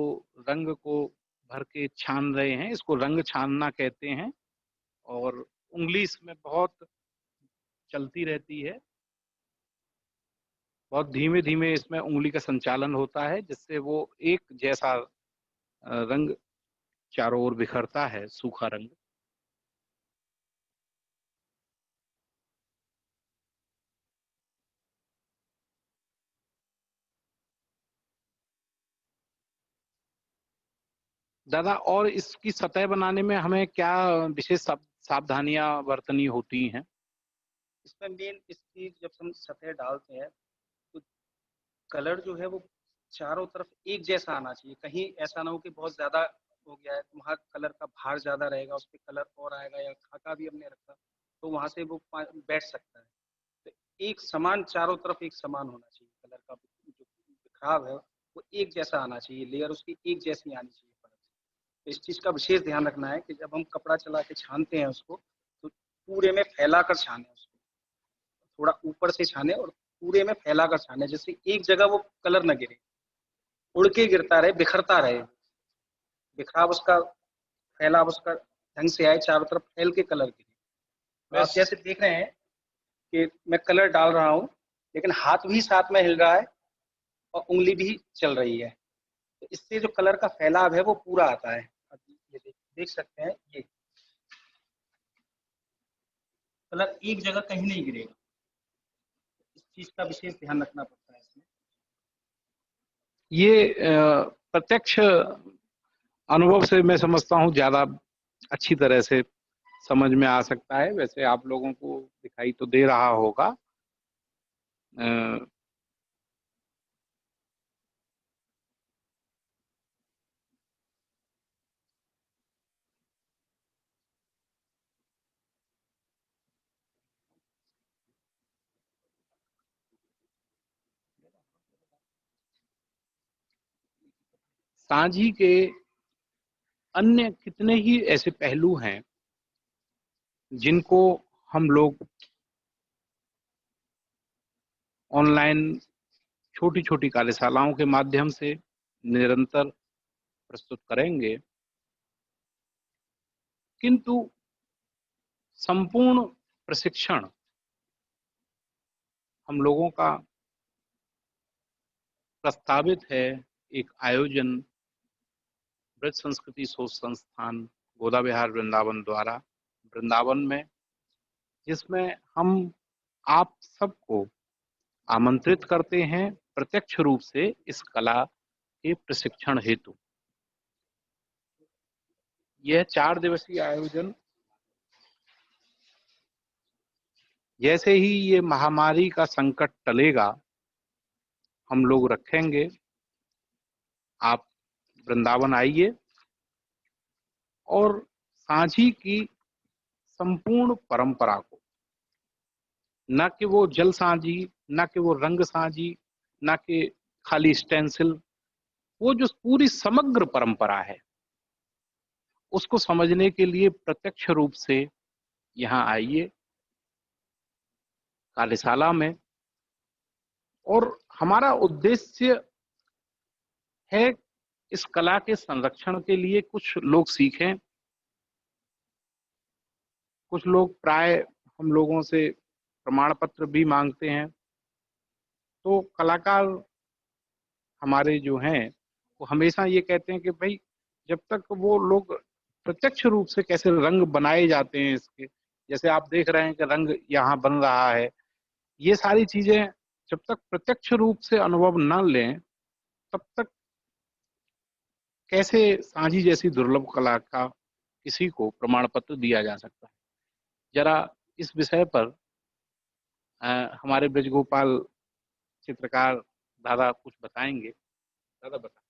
A: रंग को भर के छान रहे हैं। इसको रंग छानना कहते हैं, और उंगली इसमें बहुत चलती रहती है। बहुत धीमे धीमे इसमें उंगली का संचालन होता है, जिससे वो एक जैसा रंग चारों ओर बिखरता है, सूखा रंग। दादा, और इसकी सतह बनाने में हमें क्या विशेष सावधानियां बरतनी होती हैं?
E: इसमें मेन इसकी जब हम सतह डालते हैं तो कलर जो है वो चारों तरफ एक जैसा आना चाहिए। कहीं ऐसा ना हो कि बहुत ज्यादा हो गया है तो वहाँ कलर का भार ज्यादा रहेगा, उस पर कलर और आएगा, या खाका भी हमने रखा तो वहां से वो बैठ सकता है। तो एक समान चारों तरफ एक समान होना चाहिए, कलर का जो बिखराव है वो एक जैसा आना चाहिए, लेयर उसकी एक जैसी आनी चाहिए परत। तो इस चीज का विशेष ध्यान रखना है कि जब हम कपड़ा चला के छानते हैं उसको तो पूरे में फैला कर छाने उसको, थोड़ा ऊपर से छाने और पूरे में फैला कर छाने, जिससे एक जगह वो कलर न गिरे, उड़ के गिरता रहे, बिखरता रहे, बिखराव उसका फैलाव उसका ढंग से आए, चारों तरफ फैल के कलर गिरे। तो आप जैसे देख रहे हैं कि मैं कलर डाल रहा हूँ लेकिन हाथ भी साथ में हिल रहा है और उंगली भी चल रही है, तो इससे जो कलर का फैलाव है वो पूरा आता है। अब ये देख सकते हैं, ये कलर एक जगह कहीं नहीं गिरेगा। इस चीज का विशेष ध्यान रखना पड़ता है इसमें।
A: ये प्रत्यक्ष अनुभव से मैं समझता हूँ ज्यादा अच्छी तरह से समझ में आ सकता है। वैसे आप लोगों को दिखाई तो दे रहा होगा। सांझी के अन्य कितने ही ऐसे पहलू हैं जिनको हम लोग ऑनलाइन छोटी छोटी कार्यशालाओं के माध्यम से निरंतर प्रस्तुत करेंगे, किंतु संपूर्ण प्रशिक्षण हम लोगों का प्रस्तावित है एक आयोजन ब्रज संस्कृति शोध संस्थान गोदा विहार वृंदावन द्वारा वृंदावन में, जिसमें हम आप सबको आमंत्रित करते हैं प्रत्यक्ष रूप से इस कला के प्रशिक्षण हेतु। यह 4 दिवसीय आयोजन जैसे ही ये महामारी का संकट टलेगा हम लोग रखेंगे। आप वृंदावन आइए और सांझी की संपूर्ण परंपरा को, न कि वो जल सांझी, न कि वो रंग सांझी, न कि खाली स्टेंसिल, वो जो पूरी समग्र परंपरा है उसको समझने के लिए प्रत्यक्ष रूप से यहाँ आइए कार्यशाला में। और हमारा उद्देश्य है इस कला के संरक्षण के लिए कुछ लोग सीखें। कुछ लोग प्राय हम लोगों से प्रमाण पत्र भी मांगते हैं। तो कलाकार हमारे जो हैं वो हमेशा ये कहते हैं कि भाई जब तक वो लोग प्रत्यक्ष रूप से कैसे रंग बनाए जाते हैं इसके, जैसे आप देख रहे हैं कि रंग यहाँ बन रहा है, ये सारी चीजें जब तक प्रत्यक्ष रूप से अनुभव न लें तब तक कैसे सांझी जैसी दुर्लभ कला का किसी को प्रमाण पत्र दिया जा सकता है। जरा इस विषय पर हमारे ब्रजगोपाल चित्रकार दादा कुछ बताएंगे। दादा बता।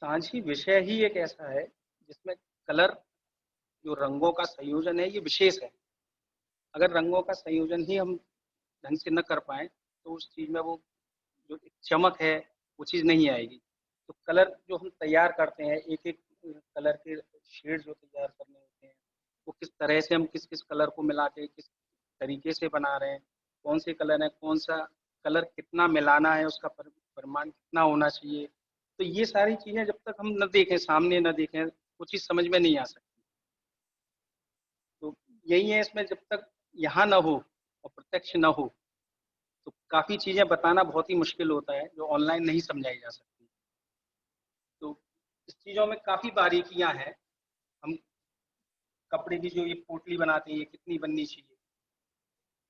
E: सांझी विषय ही एक ऐसा है जिसमें कलर, जो रंगों का संयोजन है, ये विशेष है। अगर रंगों का संयोजन ही हम ढंग से न कर पाए तो उस चीज में वो जो एक चमक है वो चीज नहीं आएगी। तो कलर जो हम तैयार करते हैं, एक एक कलर के शेड जो तैयार करने होते हैं, वो किस तरह से हम किस किस कलर को मिला के किस तरीके से बना रहे हैं, कौन से कलर है, कौन सा कलर कितना मिलाना है, उसका परिमाण कितना होना चाहिए, तो ये सारी चीजें जब तक हम न देखें, सामने न देखें, वो चीज समझ में नहीं आ सकती। तो यही है इसमें, जब तक यहाँ न हो और प्रत्यक्ष न हो तो काफी चीजें बताना बहुत ही मुश्किल होता है जो ऑनलाइन नहीं समझाई जा सकती। तो इस चीजों में काफी बारीकियां हैं। हम कपड़े की जो ये पोटली बनाते हैं, ये कितनी बननी चाहिए,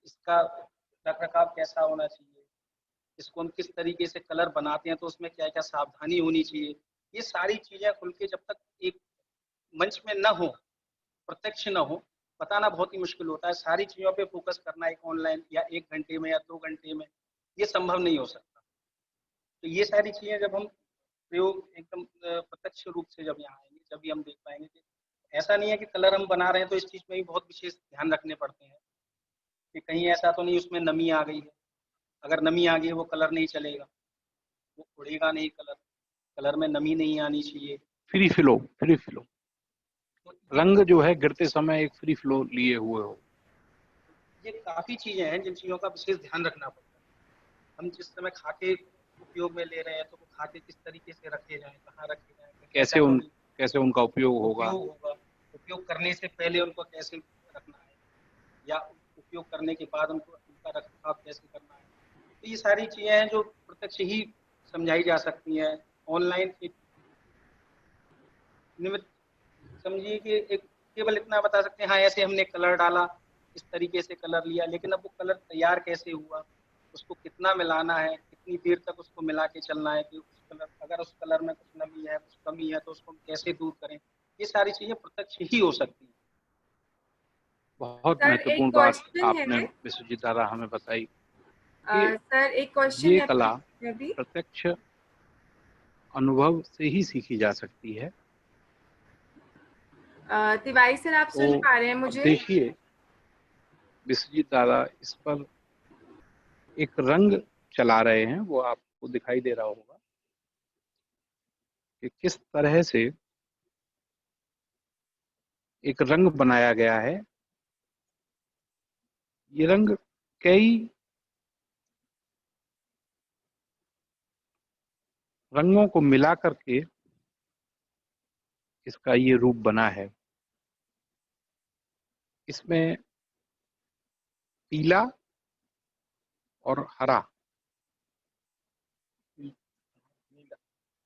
E: इसका रख रखाव कैसा होना चाहिए, इसको हम किस तरीके से कलर बनाते हैं तो उसमें क्या क्या सावधानी होनी चाहिए, ये सारी चीजें खुल के जब तक एक मंच में न हो, प्रत्यक्ष न हो, बताना बहुत ही मुश्किल होता है। सारी चीजों पे फोकस करना एक ऑनलाइन या 1 घंटे में या 2 घंटे में, ये संभव नहीं हो सकता। तो ये सारी चीजें जब हम प्रयोग एकदम प्रत्यक्ष रूप से जब यहाँ आएंगे, जब भी हम देख पाएंगे कि ऐसा नहीं है कि कलर हम बना रहे हैं तो इस चीज में भी बहुत विशेष ध्यान रखने पड़ते हैं कि कहीं ऐसा तो नहीं उसमें नमी आ गई है। अगर नमी आ गई वो कलर नहीं चलेगा, वो उड़ेगा नहीं कलर, कलर में नमी नहीं आनी चाहिए।
A: फ्री फ्लो
E: तो
A: रंग जो है गिरते समय एक फ्री फ्लो लिए हुए हो।
E: ये काफी चीजें हैं जिन चीजों का विशेष ध्यान रखना पड़ता है। हम जिस समय खाके उपयोग में ले रहे हैं तो वो खाके किस तरीके से रखे जाएं, कहाँ रखे जाएं,
A: कैसे उनका उपयोग होगा,
E: उपयोग करने से पहले उनको कैसे रखना है या उपयोग करने के बाद उनका रखरखाव कैसे करना है। तो ये सारी चीजें हैं जो प्रत्यक्ष ही समझाई जा सकती हैं। ऑनलाइन निमित्त समझिए कि एक केवल इतना बता सकते हैं, हाँ ऐसे हमने कलर डाला, इस तरीके से कलर लिया, लेकिन अब वो कलर तैयार कैसे हुआ, उसको कितना मिलाना है, कितनी देर तक उसको मिला के चलना है कि उस कलर, अगर उस कलर में कुछ नमी है, कुछ कमी है तो उसको हम कैसे दूर करें, ये सारी चीजें प्रत्यक्ष ही हो सकती है।
A: बहुत
C: सर,
A: महत्वपूर्ण
C: एक
A: बात
C: क्वेश्चन
A: आपने
C: है।
A: विश्वजीत दादा हमें बताई कि
C: सर, एक क्वेश्चन
A: ये
C: है
A: कला
C: अभी।
A: प्रत्यक्ष अनुभव से ही सीखी जा सकती है।
C: तिवारी सर, आप सुन
A: तो
C: पा रहे हैं
A: अब
C: मुझे?
A: देखिए विश्वजीत दादा इस पर एक रंग चला रहे हैं, वो आपको दिखाई दे रहा होगा कि किस तरह से एक रंग बनाया गया है। ये रंग कई रंगों को मिला करके इसका ये रूप बना है। इसमें पीला और हरा,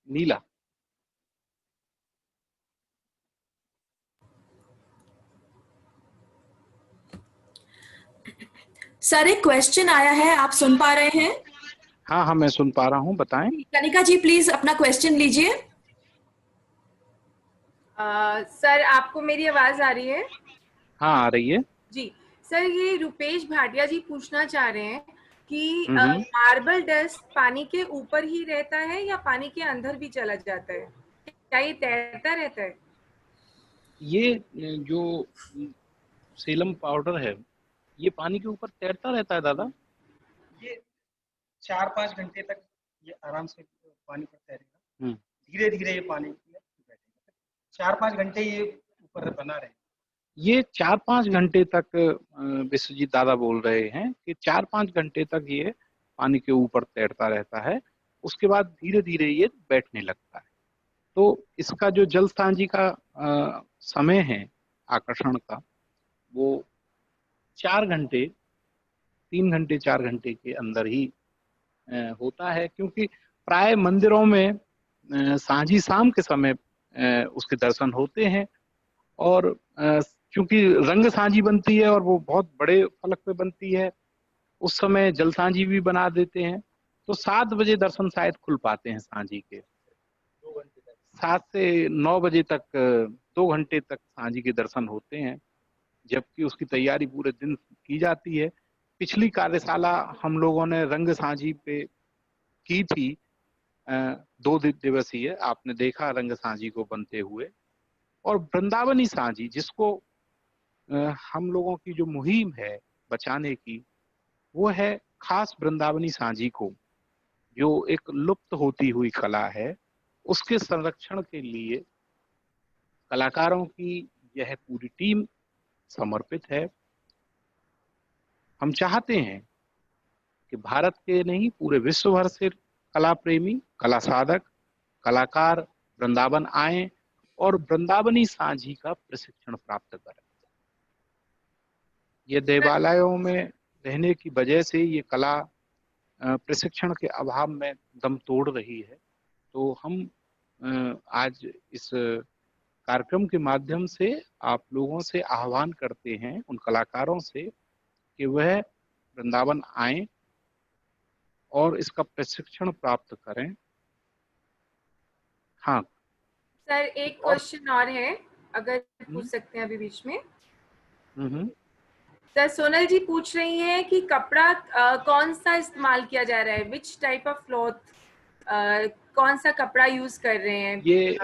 A: नीला,
B: सर, एक क्वेश्चन आया है, आप सुन पा रहे हैं?
A: हाँ मैं सुन पा रहा हूँ, बताएं।
B: कनिका जी प्लीज अपना क्वेश्चन लीजिए।
C: सर, आपको मेरी आवाज आ रही है?
A: हाँ आ रही है।
C: जी सर, ये रुपेश भाटिया जी पूछना चाह रहे हैं कि
A: हम्म।
C: मार्बल डस्ट पानी के ऊपर ही रहता है या पानी के अंदर भी चला जाता है? क्या ये तैरता रहता है?
A: ये जो सेलम पाउडर है ये पानी के ऊपर तैरता रहता है दादा।
E: ये 4-5 घंटे तक ये आराम से पानी पर तैरेगा,
A: हम्म।
E: धीरे धीरे ये पानी में बैठेगा, 4-5 घंटे ये ऊपर बना रहे।
A: ये 4-5 घंटे तक विश्वजीत दादा बोल रहे हैं कि 4-5 घंटे तक ये पानी के ऊपर तैरता रहता है, उसके बाद धीरे धीरे ये बैठने लगता है। तो इसका जो जल सांझी का समय है आकर्षण का, वो 4 घंटे, 3 घंटे 4 घंटे के अंदर ही होता है, क्योंकि प्राय मंदिरों में सांझी शाम के समय उसके दर्शन होते हैं। और क्योंकि रंग सांझी बनती है और वो बहुत बड़े फलक पे बनती है, उस समय जल सांझी भी बना देते हैं। तो 7 बजे दर्शन शायद खुल पाते हैं सांझी के। 7 से 9 बजे तक 2 घंटे तक सांझी के दर्शन होते हैं, जबकि उसकी तैयारी पूरे दिन की जाती है। पिछली कार्यशाला हम लोगों ने रंग सांझी पे की थी, 2 दिवसीय, आपने देखा रंग सांझी को बनते हुए। और वृंदावनी सांझी, जिसको हम लोगों की जो मुहिम है बचाने की, वो है खास वृंदावनी सांझी को, जो एक लुप्त होती हुई कला है, उसके संरक्षण के लिए कलाकारों की यह पूरी टीम समर्पित है। हम चाहते हैं कि भारत के नहीं पूरे विश्व भर से कला प्रेमी, कला साधक, कलाकार वृंदावन आए और वृंदावनी सांझी का प्रशिक्षण प्राप्त करें। ये देवालयों में रहने की वजह से ये कला प्रशिक्षण के अभाव में दम तोड़ रही है। तो हम आज इस कार्यक्रम के माध्यम से आप लोगों से आह्वान करते हैं, उन कलाकारों से, कि वह वृंदावन आए और इसका प्रशिक्षण प्राप्त करें। हाँ
G: सर एक
A: और
G: क्वेश्चन और है, अगर पूछ सकते हैं अभी बीच में।
A: हम्म
G: सर सोनल जी पूछ रही हैं कि कपड़ा कौन सा इस्तेमाल किया जा रहा है, विच टाइप ऑफ क्लॉथ, कौन सा कपड़ा यूज कर रहे हैं?
A: ये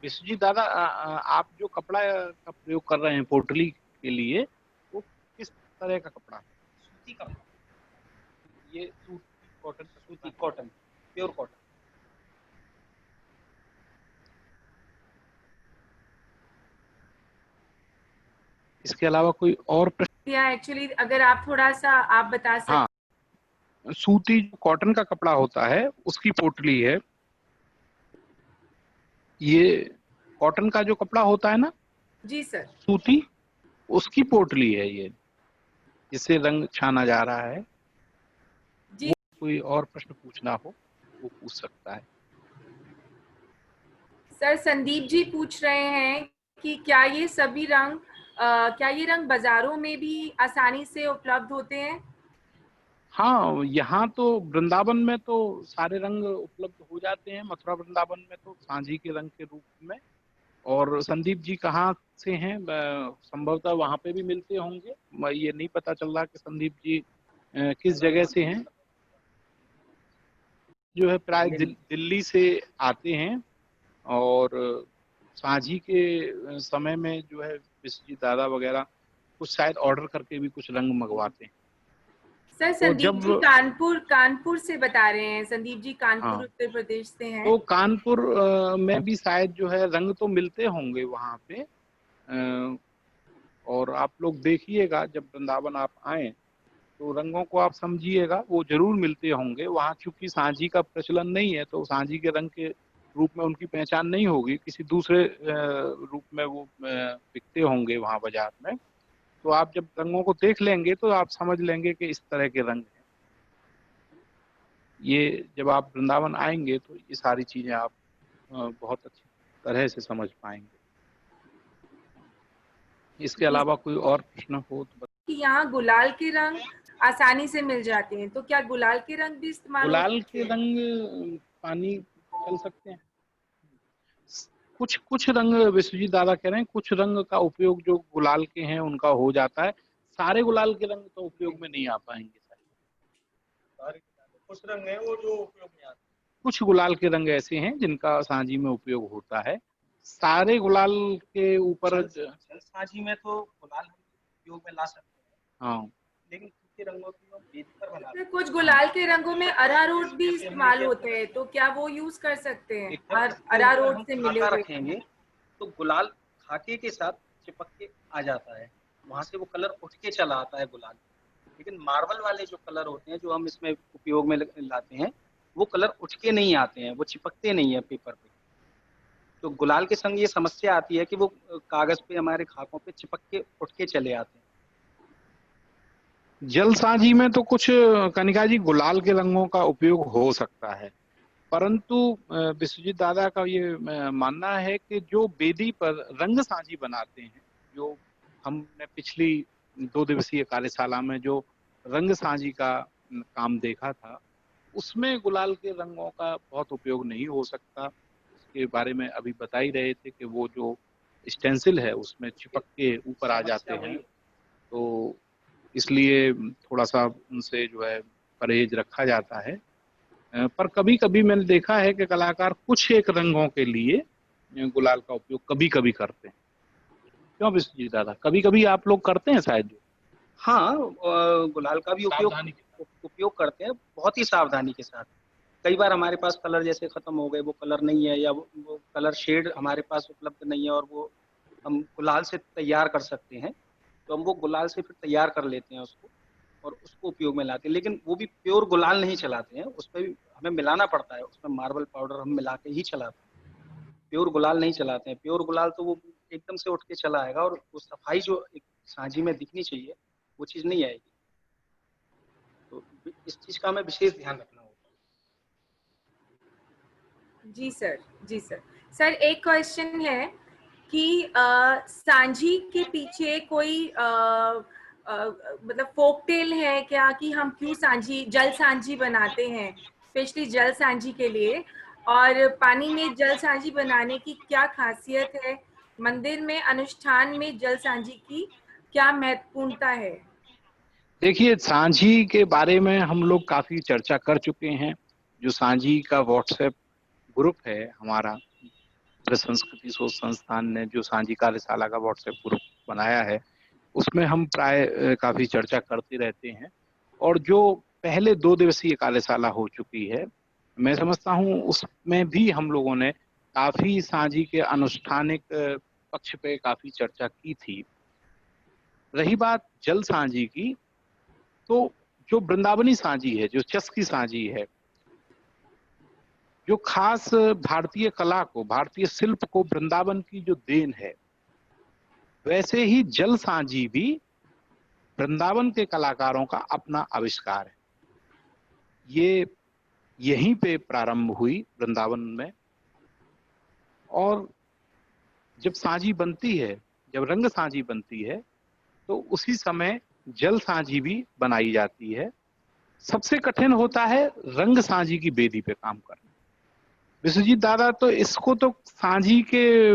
A: विश्वजीत दादा, आप जो कपड़ा का प्रयोग कर रहे हैं पोटली के लिए, वो किस तरह का कपड़ा है?
E: सूती कपड़ा,
A: ये सूती कॉटन का
E: सूती कॉटन, प्योर कॉटन।
A: इसके अलावा कोई और प्रश्न?
G: या एक्चुअली अगर आप थोड़ा सा आप बता सकते।
A: हाँ, सूती जो कॉटन का कपड़ा होता है उसकी पोटली है। ये कॉटन का जो कपड़ा होता है ना,
G: जी सर।
A: सूती, उसकी पोटली है ये, जिससे रंग छाना जा रहा है।
G: जी
A: कोई और प्रश्न पूछना हो वो पूछ सकता है।
G: सर संदीप जी पूछ रहे हैं कि क्या ये सभी रंग क्या ये रंग बाजारों में भी आसानी से उपलब्ध होते हैं?
A: हाँ, यहाँ तो वृंदावन में तो सारे रंग उपलब्ध हो जाते हैं, मथुरा वृंदावन में तो सांझी के रंग के रूप में। और संदीप जी कहाँ से हैं? संभवतः वहाँ पे भी मिलते होंगे। ये नहीं पता चल रहा कि संदीप जी किस जगह से हैं। जो है प्राय दिल्ली से आते हैं और सांझी के समय में जो है विश्वजीत दादा वगैरह कुछ शायद ऑर्डर करके भी कुछ रंग मंगवाते हैं।
G: सर संदीप जी कानपुर से बता रहे हैं, संदीप जी कानपुर
A: हाँ,
G: उत्तर प्रदेश से हैं।
A: तो कानपुर में भी शायद जो है रंग तो मिलते होंगे वहाँ पे। और आप लोग देखिएगा जब वृंदावन आप आए तो रंगों को आप समझिएगा, वो जरूर मिलते होंगे वहाँ। चूंकि सांझी का प्रचलन नहीं है तो सांझी के रंग के रूप में उनकी पहचान नहीं होगी, किसी दूसरे रूप में वो बिकते होंगे वहाँ बाजार में। तो आप जब रंगों को देख लेंगे तो आप समझ लेंगे कि इस तरह के रंग हैं। ये जब आप वृंदावन आएंगे तो ये सारी चीजें आप बहुत अच्छी तरह से समझ पाएंगे। इसके अलावा कोई और प्रश्न हो तो
G: कि यहाँ गुलाल के रंग आसानी से मिल जाते हैं, तो क्या गुलाल के रंग भी इस्तेमाल हो
A: गुलाल
G: सकते
A: के
G: हैं?
A: रंग पानी चल सकते हैं। कुछ रंग विश्वजीत दादा कह रहे हैं, कुछ रंग का उपयोग जो गुलाल के हैं उनका हो जाता है। सारे गुलाल के रंग तो उपयोग में नहीं आ पाएंगे शायद।
E: कुछ रंग है वो जो उपयोग में आते हैं।
A: कुछ गुलाल के रंग ऐसे हैं जिनका सांझी में उपयोग होता है। सारे गुलाल के ऊपर
E: सांझी में तो गुलाल हम उपयोग में ला सकते हैं।
A: हाँ,
E: लेकिन कुछ रंगों की हम वेदी पर बनाते हैं।
G: कुछ गुलाल के रंगों में अरारोट भी इस्तेमाल होते हैं, तो क्या वो यूज कर सकते हैं? अरारोट से मिले हुए
E: रखेंगे तो गुलाल खाके के साथ चिपक के आ जाता है, वहां से वो कलर उठ के चला आता है गुलाल। लेकिन मार्बल वाले जो कलर होते हैं जो हम इसमें उपयोग में लाते हैं, वो कलर उठ के नहीं आते हैं, वो चिपकते नहीं है पेपर पे। तो गुलाल के संग ये समस्या आती है कि वो कागज पे हमारे खाकों पे चिपक के उठ के चले आते हैं।
A: जल सांझी में तो कुछ कनिका जी गुलाल के रंगों का उपयोग हो सकता है, परंतु विश्वजीत दादा का ये मानना है कि जो वेदी पर रंग सांझी बनाते हैं, जो हमने पिछली 2 दिवसीय कार्यशाला में जो रंग सांझी का काम देखा था, उसमें गुलाल के रंगों का बहुत उपयोग नहीं हो सकता। उसके बारे में अभी बता ही रहे थे कि वो जो स्टेंसिल है उसमें चिपक के ऊपर आ जाते हैं, तो इसलिए थोड़ा सा उनसे जो है परहेज रखा जाता है। पर कभी कभी मैंने देखा है कि कलाकार कुछ एक रंगों के लिए गुलाल का उपयोग कभी कभी करते हैं। क्यों विश्वजीत दादा, कभी कभी आप लोग करते हैं शायद?
E: हाँ, गुलाल का भी उपयोग करते हैं, बहुत ही सावधानी के साथ। कई बार हमारे पास कलर जैसे खत्म हो गए, वो कलर नहीं है या वो कलर शेड हमारे पास उपलब्ध नहीं है और वो हम गुलाल से तैयार कर सकते हैं, तो हम वो गुलाल से फिर तैयार कर लेते हैं उसको और उसको उपयोग में लाते हैं। लेकिन वो भी प्योर गुलाल नहीं चलाते हैं, उसमें भी हमें मिलाना पड़ता है, उसमें मार्बल पाउडर हम मिला के ही चलाते हैं। प्योर गुलाल नहीं चलाते हैं। प्योर गुलाल तो वो एकदम से उठ के चला आएगा और वो सफाई जो एक सांझी में दिखनी चाहिए वो चीज़ नहीं आएगी। तो इस चीज़ का हमें विशेष ध्यान रखना होगा।
G: जी सर, जी सर। सर एक क्वेश्चन है कि सांझी के पीछे कोई मतलब फोक टेल है क्या कि हम क्यों सांझी जल सांझी बनाते हैं, स्पेशली जल सांझी के लिए, और पानी में जल सांझी बनाने की क्या खासियत है, मंदिर में अनुष्ठान में जल सांझी की क्या महत्वपूर्णता है?
A: देखिए, सांझी के बारे में हम लोग काफी चर्चा कर चुके हैं। जो सांझी का व्हाट्सएप ग्रुप है हमारा, ब्रज संस्कृति शोध संस्थान ने जो सांझी कार्यशाला का व्हाट्सएप ग्रुप बनाया है, उसमें हम प्राय काफी चर्चा करते रहते हैं। और जो पहले 2 दिवसीय कार्यशाला हो चुकी है, मैं समझता हूँ उसमें भी हम लोगों ने काफी सांझी के अनुष्ठानिक पक्ष पे काफी चर्चा की थी। रही बात जल सांझी की, तो जो वृंदावनी सांझी है, जो चस्की सांझी है, जो खास भारतीय कला को, भारतीय शिल्प को वृंदावन की जो देन है, वैसे ही जल सांझी भी वृंदावन के कलाकारों का अपना आविष्कार है। ये यहीं पे प्रारंभ हुई वृंदावन में, और जब सांझी बनती है, जब रंग सांझी बनती है, तो उसी समय जल सांझी भी बनाई जाती है। सबसे कठिन होता है रंग सांझी की बेदी पे काम करना। विश्वजीत दादा तो इसको तो सांझी के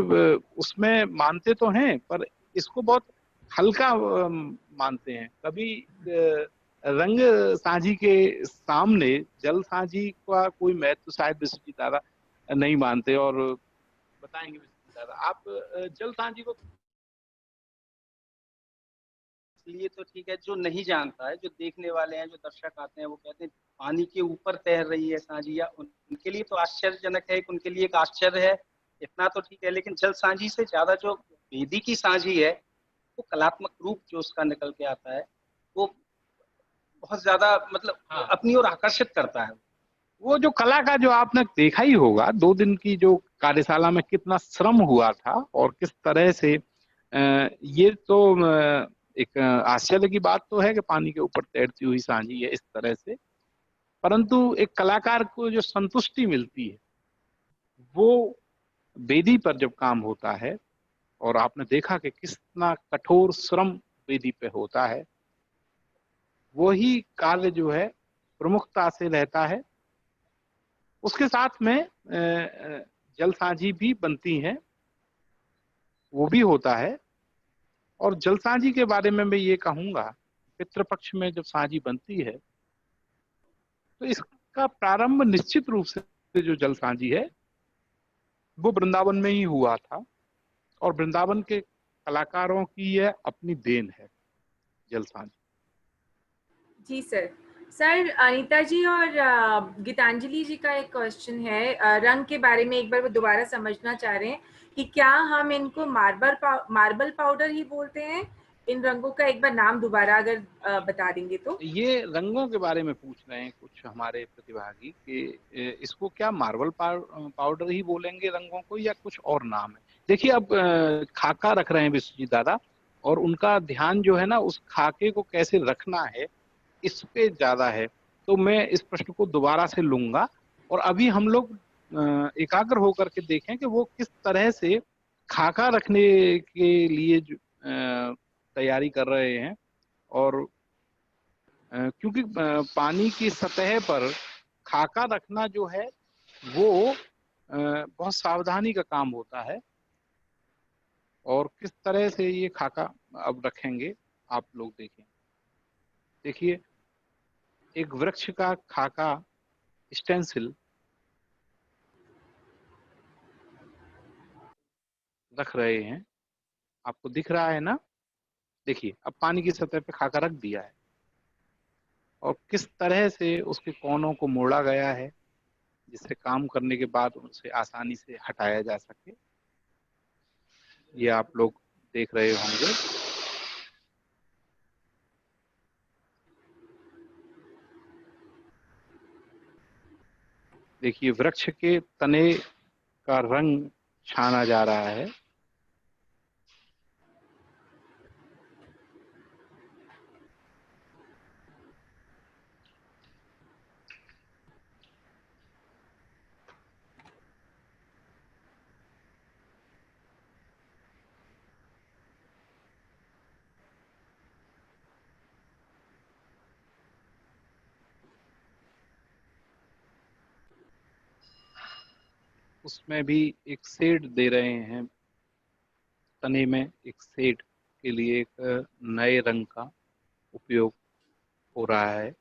A: उसमें मानते तो हैं, पर इसको बहुत हल्का मानते हैं। कभी रंग सांझी के सामने जल सांझी का कोई महत्व शायद विश्वजीत दादा नहीं मानते, और बताएंगे विश्वजीत दादा। आप जल सांझी को
E: इसलिए तो ठीक है, जो नहीं जानता है, जो देखने वाले हैं, जो दर्शक आते हैं, वो कहते हैं पानी के ऊपर तैर रही है सांझी, या उनके लिए तो आश्चर्यजनक है, उनके लिए एक आश्चर्य है, इतना तो ठीक है। लेकिन जल सांझी से ज्यादा जो वेदी की सांझी है, वो कलात्मक रूप जो उसका निकल के आता है, वो बहुत ज्यादा मतलब
A: हाँ,
E: अपनी ओर आकर्षित करता है।
A: वो जो कला का जो आपने देखा ही होगा 2 दिन की जो कार्यशाला में कितना श्रम हुआ था, और किस तरह से ये तो एक आश्चर्य की बात तो है कि पानी के ऊपर तैरती हुई सांझी है इस तरह से, परंतु एक कलाकार को जो संतुष्टि मिलती है, वो वेदी पर जब काम होता है, और आपने देखा कि कितना कठोर श्रम वेदी पे होता है, वही कार्य जो है प्रमुखता से रहता है। उसके साथ में जल सांझी भी बनती हैं, वो भी होता है। और जल सांझी के बारे में मैं ये कहूंगा, पितृपक्ष में जब सांझी बनती है, तो इसका प्रारंभ निश्चित रूप से जो जल सांझी है, वो वृंदावन में ही हुआ था, और वृंदावन के कलाकारों की यह अपनी देन है जल सांझी।
G: जी सर। सर, अनीता जी और गीतांजलि जी का एक क्वेश्चन है, रंग के बारे में एक बार वो दोबारा समझना चाह रहे हैं कि क्या हम इनको मार्बल पाउडर ही बोलते हैं? इन रंगों का एक बार नाम दोबारा अगर बता देंगे तो।
A: ये रंगों के बारे में पूछ रहे हैं कुछ हमारे प्रतिभागी कि इसको क्या मार्बल पाउडर ही बोलेंगे रंगों को, या कुछ और नाम है। देखिए, अब खाका रख रहे हैं विश्वजीत दादा, और उनका ध्यान जो है ना उस खाके को कैसे रखना है इस पे ज्यादा है। तो मैं इस प्रश्न को दोबारा से लूंगा, और अभी हम लोग एकाग्र होकर के देखें कि वो किस तरह से खाका रखने के लिए तैयारी कर रहे हैं। और क्योंकि पानी की सतह पर खाका रखना जो है, वो बहुत सावधानी का काम होता है। और किस तरह से ये खाका अब रखेंगे, आप लोग देखें। देखिए, एक वृक्ष का खाका, स्टेंसिल रख रहे हैं, आपको दिख रहा है ना। देखिए, अब पानी की सतह पे खाका रख दिया है, और किस तरह से उसके कोनों को मोड़ा गया है, जिससे काम करने के बाद उसे आसानी से हटाया जा सके। ये आप लोग देख रहे होंगे। देखिए, वृक्ष के तने का रंग छाना जा रहा है। उसमें भी एक शेड दे रहे हैं, तने में एक शेड के लिए एक नए रंग का उपयोग हो रहा है।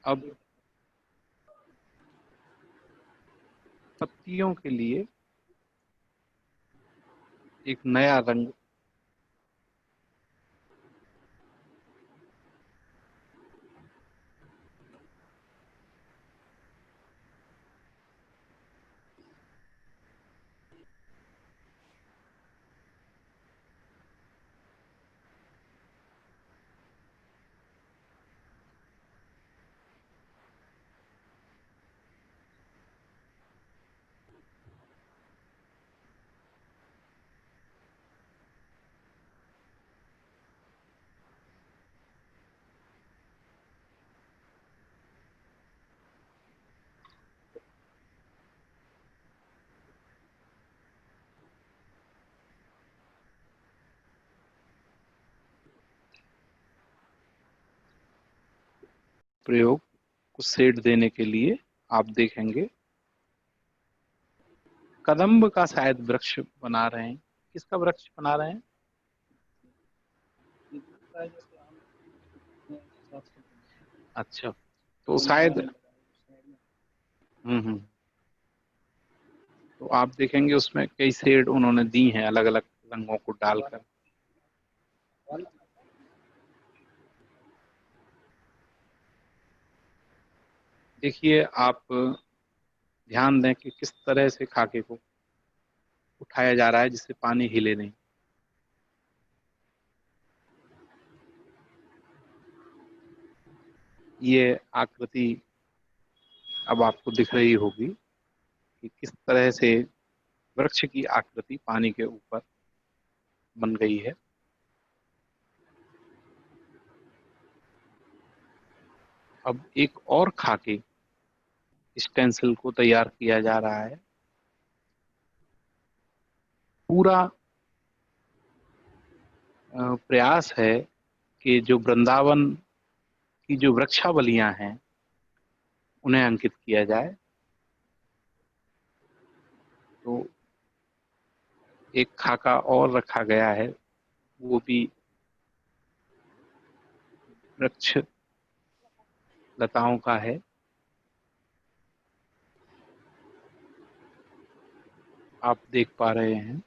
A: अब पत्तियों के लिए एक नया रंग प्रयोग को शेड देने के लिए आप देखेंगे कदम्ब का शायद वृक्ष बना रहे हैं। किसका वृक्ष बना रहे हैं? अच्छा, तो शायद तो आप देखेंगे उसमें कई शेड उन्होंने दी हैं अलग अलग रंगों को डालकर। देखिए, आप ध्यान दें कि किस तरह से खाके को उठाया जा रहा है जिससे पानी हिले नहीं। ये आकृति अब आपको दिख रही होगी कि किस तरह से वृक्ष की आकृति पानी के ऊपर बन गई है। अब एक और खाके स्टेंसिल को तैयार किया जा रहा है। पूरा प्रयास है कि जो वृंदावन की जो वृक्षावलियां हैं उन्हें अंकित किया जाए। तो एक खाका और रखा गया है, वो भी वृक्ष लताओं का है। आप देख पा रहे हैं।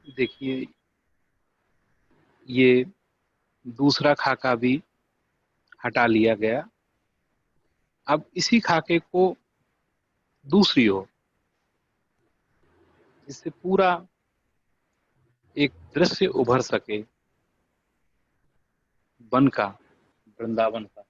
A: देखिए, ये दूसरा खाका भी हटा लिया गया। अब इसी खाके को दूसरी ओर, जिससे पूरा एक दृश्य उभर सके वन का, वृंदावन का।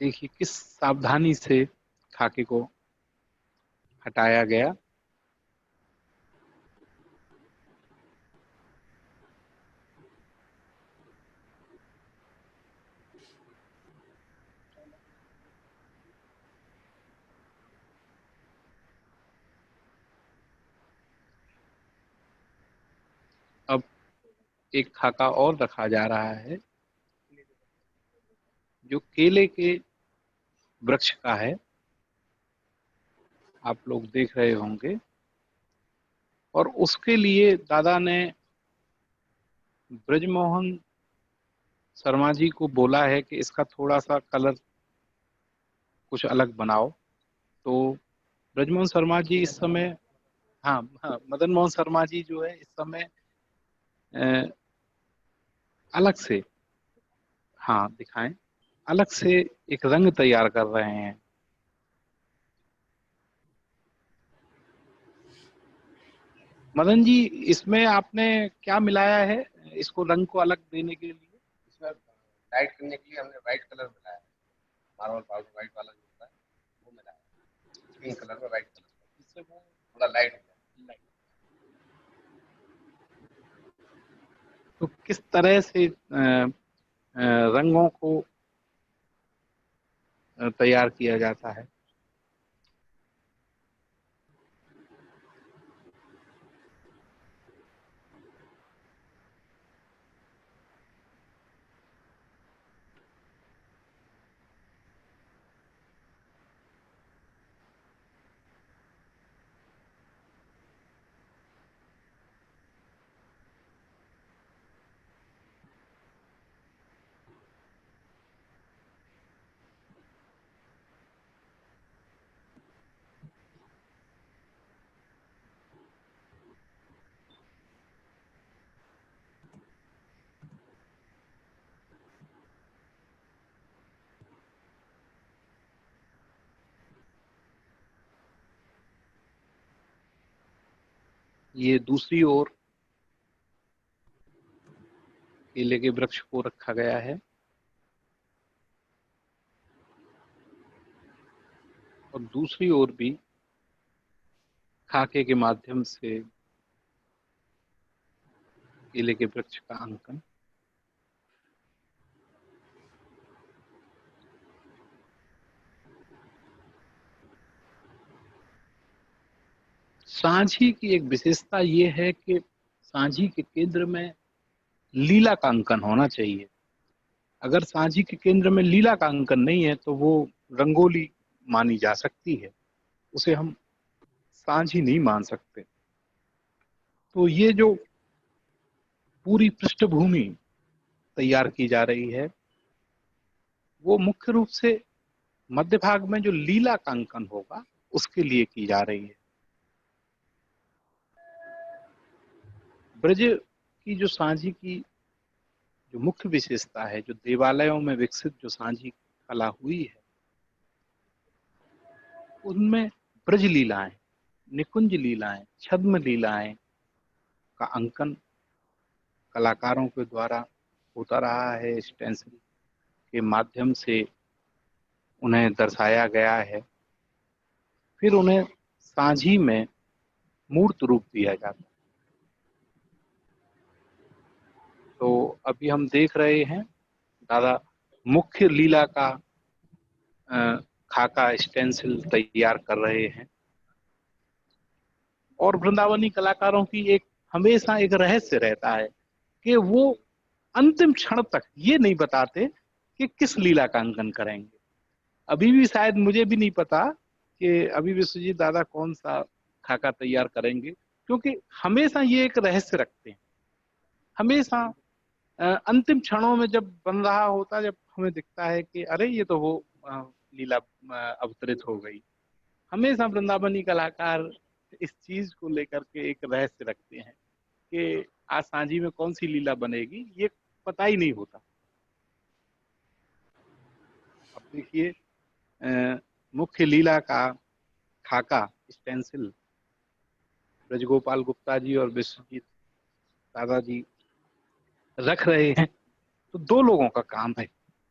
A: देखिए किस सावधानी से खाके को हटाया गया। एक खाका और रखा जा रहा है जो केले के वृक्ष का है, आप लोग देख रहे होंगे। और उसके लिए दादा ने ब्रजमोहन शर्मा जी को बोला है कि इसका थोड़ा सा कलर कुछ अलग बनाओ। तो ब्रजमोहन शर्मा जी इस समय, हाँ हाँ, मदन मोहन शर्मा जी जो है इस समय अलग से, हाँ दिखाएं, अलग से एक रंग तैयार कर रहे हैं। मदन जी, इसमें आपने क्या मिलाया है इसको रंग को अलग देने के लिए?
F: इसमें लाइट करने के लिए हमने व्हाइट कलर मिलाया है, मार्बल पाउडर व्हाइट वाला जो होता है वो मिलाया है, पिंक कलर में व्हाइट कलर, इससे वो थोड़ा लाइट हो जाए।
A: तो किस तरह से रंगों को तैयार किया जाता है? ये दूसरी ओर केले के वृक्ष को रखा गया है और दूसरी ओर भी खाके के माध्यम से केले के वृक्ष का अंकन। सांझी की एक विशेषता ये है कि सांझी के केंद्र में लीला का अंकन होना चाहिए। अगर सांझी के केंद्र में लीला का अंकन नहीं है तो वो रंगोली मानी जा सकती है, उसे हम सांझी नहीं मान सकते। तो ये जो पूरी पृष्ठभूमि तैयार की जा रही है वो मुख्य रूप से मध्य भाग में जो लीला का अंकन होगा उसके लिए की जा रही है। ब्रज की जो सांझी की जो मुख्य विशेषता है, जो देवालयों में विकसित जो सांझी कला हुई है, उनमें ब्रज लीलाएं, निकुंज लीलाएं, छद्म लीलाएं का अंकन कलाकारों के द्वारा होता रहा है। स्टेंसिल के माध्यम से उन्हें दर्शाया गया है, फिर उन्हें सांझी में मूर्त रूप दिया जाता है। तो अभी हम देख रहे हैं दादा मुख्य लीला का खाका स्टेंसिल तैयार कर रहे हैं। और वृंदावनी कलाकारों की एक हमेशा एक रहस्य रहता है कि वो अंतिम क्षण तक ये नहीं बताते कि किस लीला का अंकन करेंगे। अभी भी शायद मुझे भी नहीं पता कि अभी विश्वजीत दादा कौन सा खाका तैयार करेंगे, क्योंकि हमेशा ये एक रहस्य रखते हैं। हमेशा अंतिम क्षणों में जब बन रहा होता, जब हमें दिखता है कि अरे ये तो वो लीला अवतरित हो गई। हमेशा वृंदावनी कलाकार इस चीज को लेकर के एक रहस्य रखते हैं कि आज सांझी में कौन सी लीला बनेगी, ये पता ही नहीं होता। अब देखिए मुख्य लीला का खाका स्टेंसिल ब्रजगोपाल गुप्ता जी और विश्वजीत दादाजी रख रहे हैं। तो दो लोगों का काम है,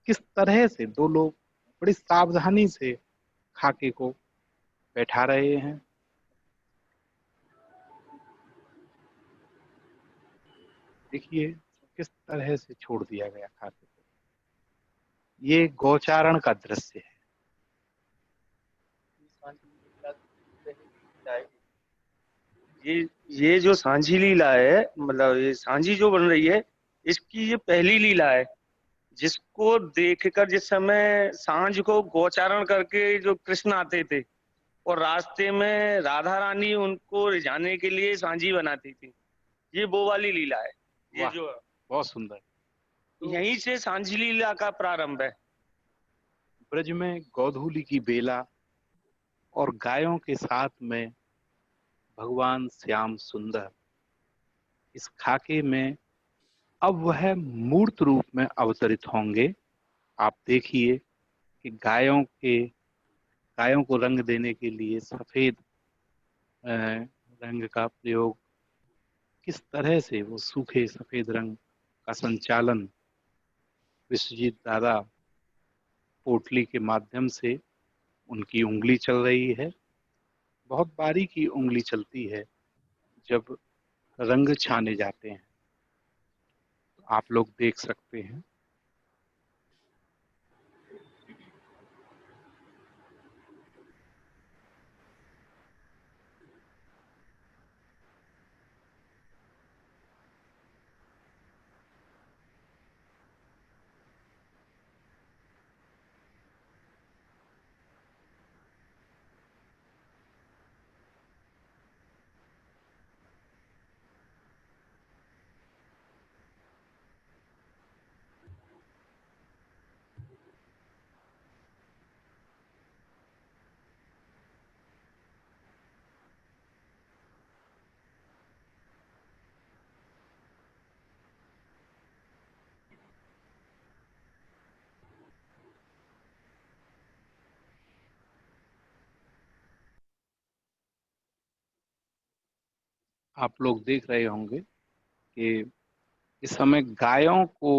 A: किस तरह से दो लोग बड़ी सावधानी से खाके को बैठा रहे हैं। देखिए किस तरह से छोड़ दिया गया खाके को। ये गोचारण का दृश्य है।
D: ये जो सांझी लीला है, मतलब ये सांझी जो बन रही है इसकी ये पहली लीला है, जिसको देखकर जिस समय सांझ को गोचारण करके जो कृष्ण आते थे और रास्ते में राधा रानी उनको रिझाने के लिए सांझी बनाती थी, ये वो वाली लीला है। ये
A: वाह,
D: जो
A: बहुत सुंदर।
D: यहीं से सांझी लीला का प्रारंभ है।
A: ब्रज में गोधूली की बेला और गायों के साथ में भगवान श्याम सुंदर इस खाके में अब वह मूर्त रूप में अवतरित होंगे। आप देखिए कि गायों को रंग देने के लिए सफेद रंग का प्रयोग, किस तरह से वो सूखे सफेद रंग का संचालन विश्वजीत दादा पोटली के माध्यम से उनकी उंगली चल रही है। बहुत बारीकी उंगली चलती है जब रंग छाने जाते हैं, तो आप लोग देख सकते हैं। आप लोग देख रहे होंगे कि इस समय गायों को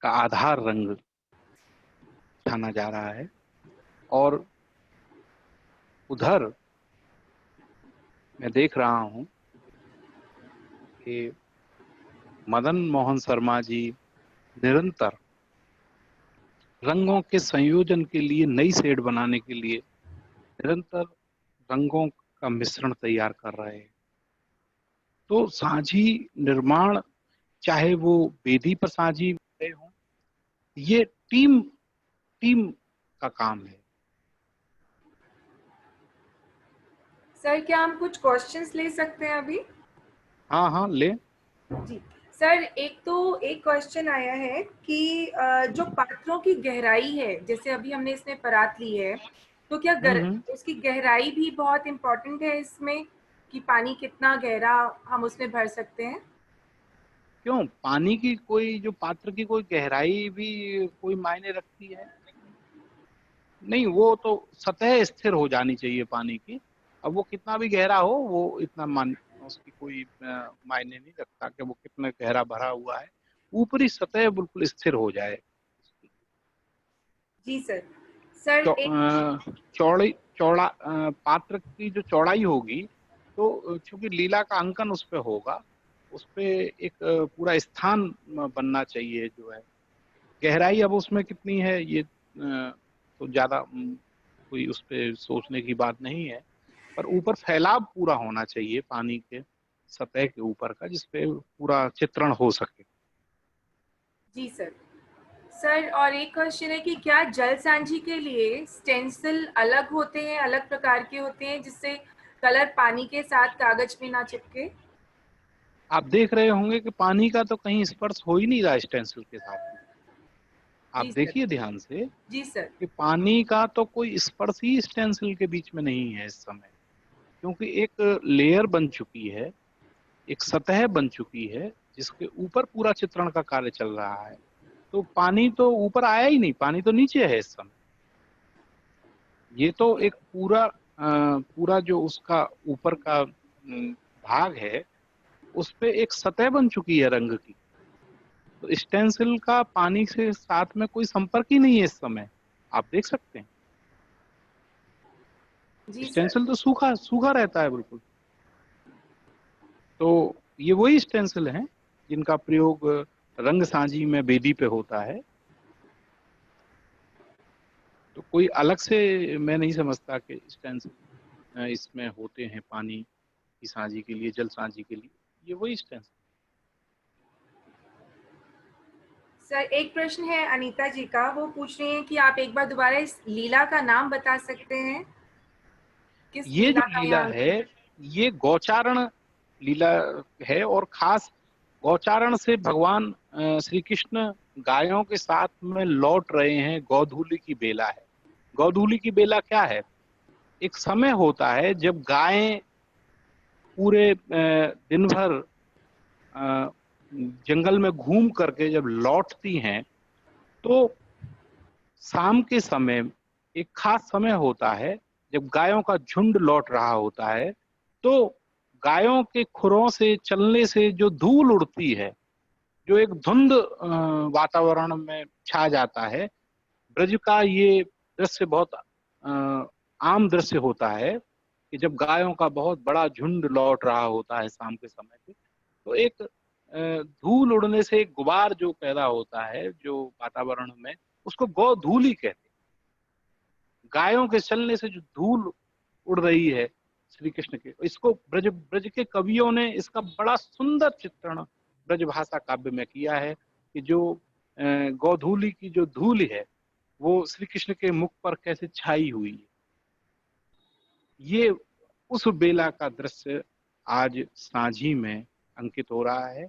A: का आधार रंग छाना जा रहा है और उधर मैं देख रहा हूं कि मदन मोहन शर्मा जी निरंतर रंगों के संयोजन के लिए, नई शेड बनाने के लिए निरंतर रंगों का मिश्रण तैयार कर रहे हैं। तो साझी निर्माण, चाहे वो बेदी पर साझी हो, ये टीम टीम का काम है।
G: सर क्या हम कुछ क्वेश्चंस ले सकते हैं अभी?
A: हाँ हाँ, ले।
G: जी सर, एक क्वेश्चन आया है कि जो पात्रों की गहराई है, जैसे अभी हमने इसमें परात ली है, तो क्या उसकी गहराई भी बहुत इम्पोर्टेंट है इसमें, कि पानी कितना गहरा हम उसमें भर सकते हैं?
A: क्यों, पानी की कोई, जो पात्र की कोई गहराई भी कोई मायने रखती है? नहीं, वो तो सतह स्थिर हो जानी चाहिए पानी की। अब वो कितना भी गहरा हो, वो इतना उसकी कोई मायने नहीं रखता कि वो कितना गहरा भरा हुआ है। ऊपरी सतह बिल्कुल स्थिर हो जाए।
G: जी सर। सर
A: पात्र की जो चौड़ाई होगी, तो चूंकि लीला का अंकन उस पे होगा, उस पे एक पूरा स्थान बनना चाहिए जो है। गहराई अब उसमें कितनी है, ये तो ज्यादा कोई उस पे सोचने की बात नहीं है, पर ऊपर फैलाव पूरा होना चाहिए पानी के सतह के ऊपर का, जिसपे पूरा चित्रण हो सके।
G: जी सर। सर और एक क्वेश्चन है कि क्या जल सांझी के लिए स्टेंसिल अलग होते हैं, अलग प्रकार के होते हैं, जिससे कलर पानी के साथ कागज में ना चिपके?
A: आप देख रहे होंगे कि पानी का तो कहीं स्पर्श हो ही नहीं रहा स्टेंसिल के साथ में। आप
G: जी सर।
A: देखिए ध्यान से
G: जी सर।
A: कि पानी का तो कोई स्पर्श ही स्टेंसिल के बीच में नहीं है इस समय, क्योंकि एक लेयर बन चुकी है, एक सतह बन चुकी है, जिसके ऊपर पूरा चित्रण का कार्य चल रहा है। तो पानी तो ऊपर आया ही नहीं, पानी तो नीचे है इस समय। ये तो एक पूरा जो उसका ऊपर का भाग है, उस पे एक सतह बन चुकी है रंग की। तो स्टेंसिल का पानी से साथ में कोई संपर्क ही नहीं है इस समय। आप देख सकते हैं
G: जी सर।
A: स्टेंसिल तो सूखा सूखा रहता है बिल्कुल। तो ये वही स्टेंसिल हैं जिनका प्रयोग रंग साझी में बेदी पे होता है। तो कोई अलग से मैं नहीं समझता कि स्टेंसिल इसमें होते हैं पानी की साझी के लिए, जल साझी के लिए। ये वही स्टेंसिल।
G: सर एक प्रश्न है अनीता जी का, वो पूछ रही हैं कि आप एक बार दोबारा इस लीला का नाम बता सकते हैं? किस
A: ये जो
G: लीला का
A: लीला
G: यहाँ
A: है ये गौचारण लीला है, और खास गौचारण से भगवान श्री कृष्ण गायों के साथ में लौट रहे हैं। गोधूली की बेला है। गोधूली की बेला क्या है? एक समय होता है जब गायें पूरे दिन भर जंगल में घूम करके जब लौटती हैं, तो शाम के समय एक खास समय होता है जब गायों का झुंड लौट रहा होता है, तो गायों के खुरों से चलने से जो धूल उड़ती है, जो एक धुंध वातावरण में छा जाता है। ब्रज का ये दृश्य बहुत आम दृश्य होता है कि जब गायों का बहुत बड़ा झुंड लौट रहा होता है शाम के समय पे, तो एक धूल उड़ने से एक गुबार जो पैदा होता है जो वातावरण में, उसको गोधूली कहते हैं। गायों के चलने से जो धूल उड़ रही है श्री कृष्ण के, इसको ब्रज ब्रज के कवियों ने इसका बड़ा सुंदर चित्रण ब्रज भाषा काव्य में किया है कि जो गोधूली की जो धूल है वो श्री कृष्ण के मुख पर कैसे छाई हुई है। ये उस बेला का दृश्य आज सांझी में अंकित हो रहा है,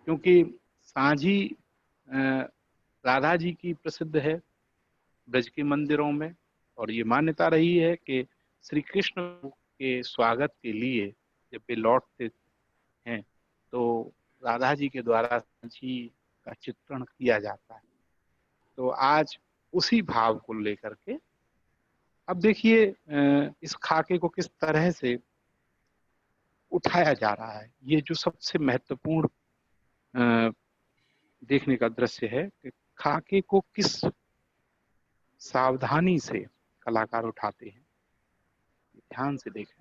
A: क्योंकि सांझी राधा जी की प्रसिद्ध है ब्रज के मंदिरों में, और ये मान्यता रही है कि श्री कृष्ण के स्वागत के लिए जब वे लौटते हैं तो राधा जी के द्वारा सांझी का चित्रण किया जाता है। तो आज उसी भाव को लेकर के अब देखिए इस खाके को किस तरह से उठाया जा रहा है। ये जो सबसे महत्वपूर्ण देखने का दृश्य है कि खाके को किस सावधानी से कलाकार उठाते हैं, ध्यान से देखें।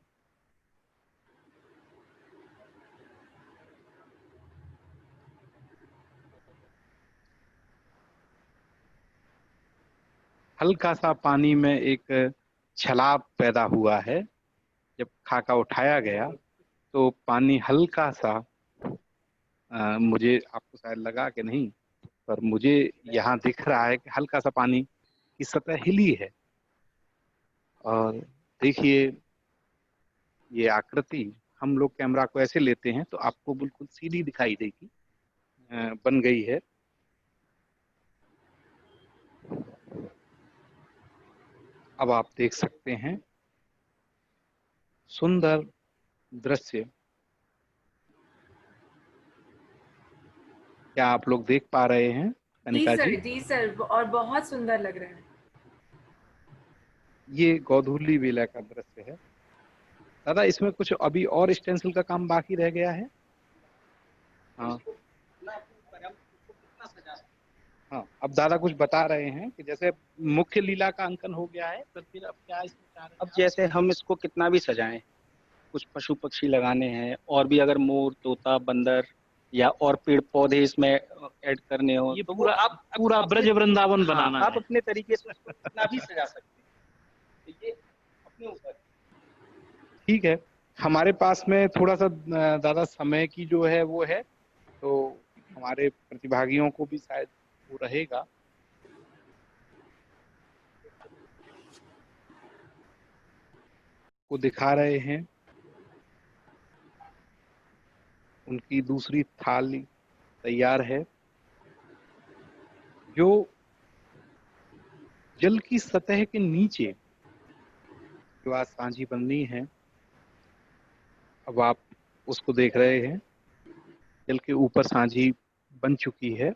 A: हल्का सा पानी में एक छलाप पैदा हुआ है। जब खाका उठाया गया तो पानी हल्का सा मुझे, आपको शायद लगा कि नहीं, पर मुझे यहाँ दिख रहा है कि हल्का सा पानी की सतह हिली है। और देखिए ये आकृति, हम लोग कैमरा को ऐसे लेते हैं तो आपको बिल्कुल सीधी दिखाई देगी, बन गई है। अब आप देख सकते हैं सुंदर दृश्य। क्या आप लोग देख पा रहे हैं अनिता जी?
G: जी सर, और बहुत सुंदर लग रहा है।
A: ये गोधूली बेला का दृश्य है। दादा इसमें कुछ अभी और स्टेंसिल का काम बाकी रह गया है। हाँ हाँ, अब दादा कुछ बता रहे हैं कि जैसे मुख्य लीला का अंकन हो गया है, तो फिर अब क्या इसमें चाह रहे हैं?
E: अब जैसे हम इसको कितना भी सजाएं, कुछ पशु पक्षी लगाने हैं, और भी अगर मोर, तोता, बंदर या और पेड़ पौधे इसमें ऐड करने हो,
A: ये
E: तो
A: पूरा
E: वो आप
A: पूरा ब्रज वृंदावन बनाना
E: आप
A: है।
E: अपने तरीके से उसको कितना भी सजा सकते हैं, तो ये अपने ऊपर।
A: ठीक है, हमारे पास में थोड़ा सा दादा समय की जो है वो है, तो हमारे प्रतिभागियों को भी शायद वो रहेगा। को दिखा रहे हैं उनकी दूसरी थाली तैयार है, जो जल की सतह के नीचे जो आज सांझी बननी है। अब आप उसको देख रहे हैं, जल के ऊपर सांझी बन चुकी है।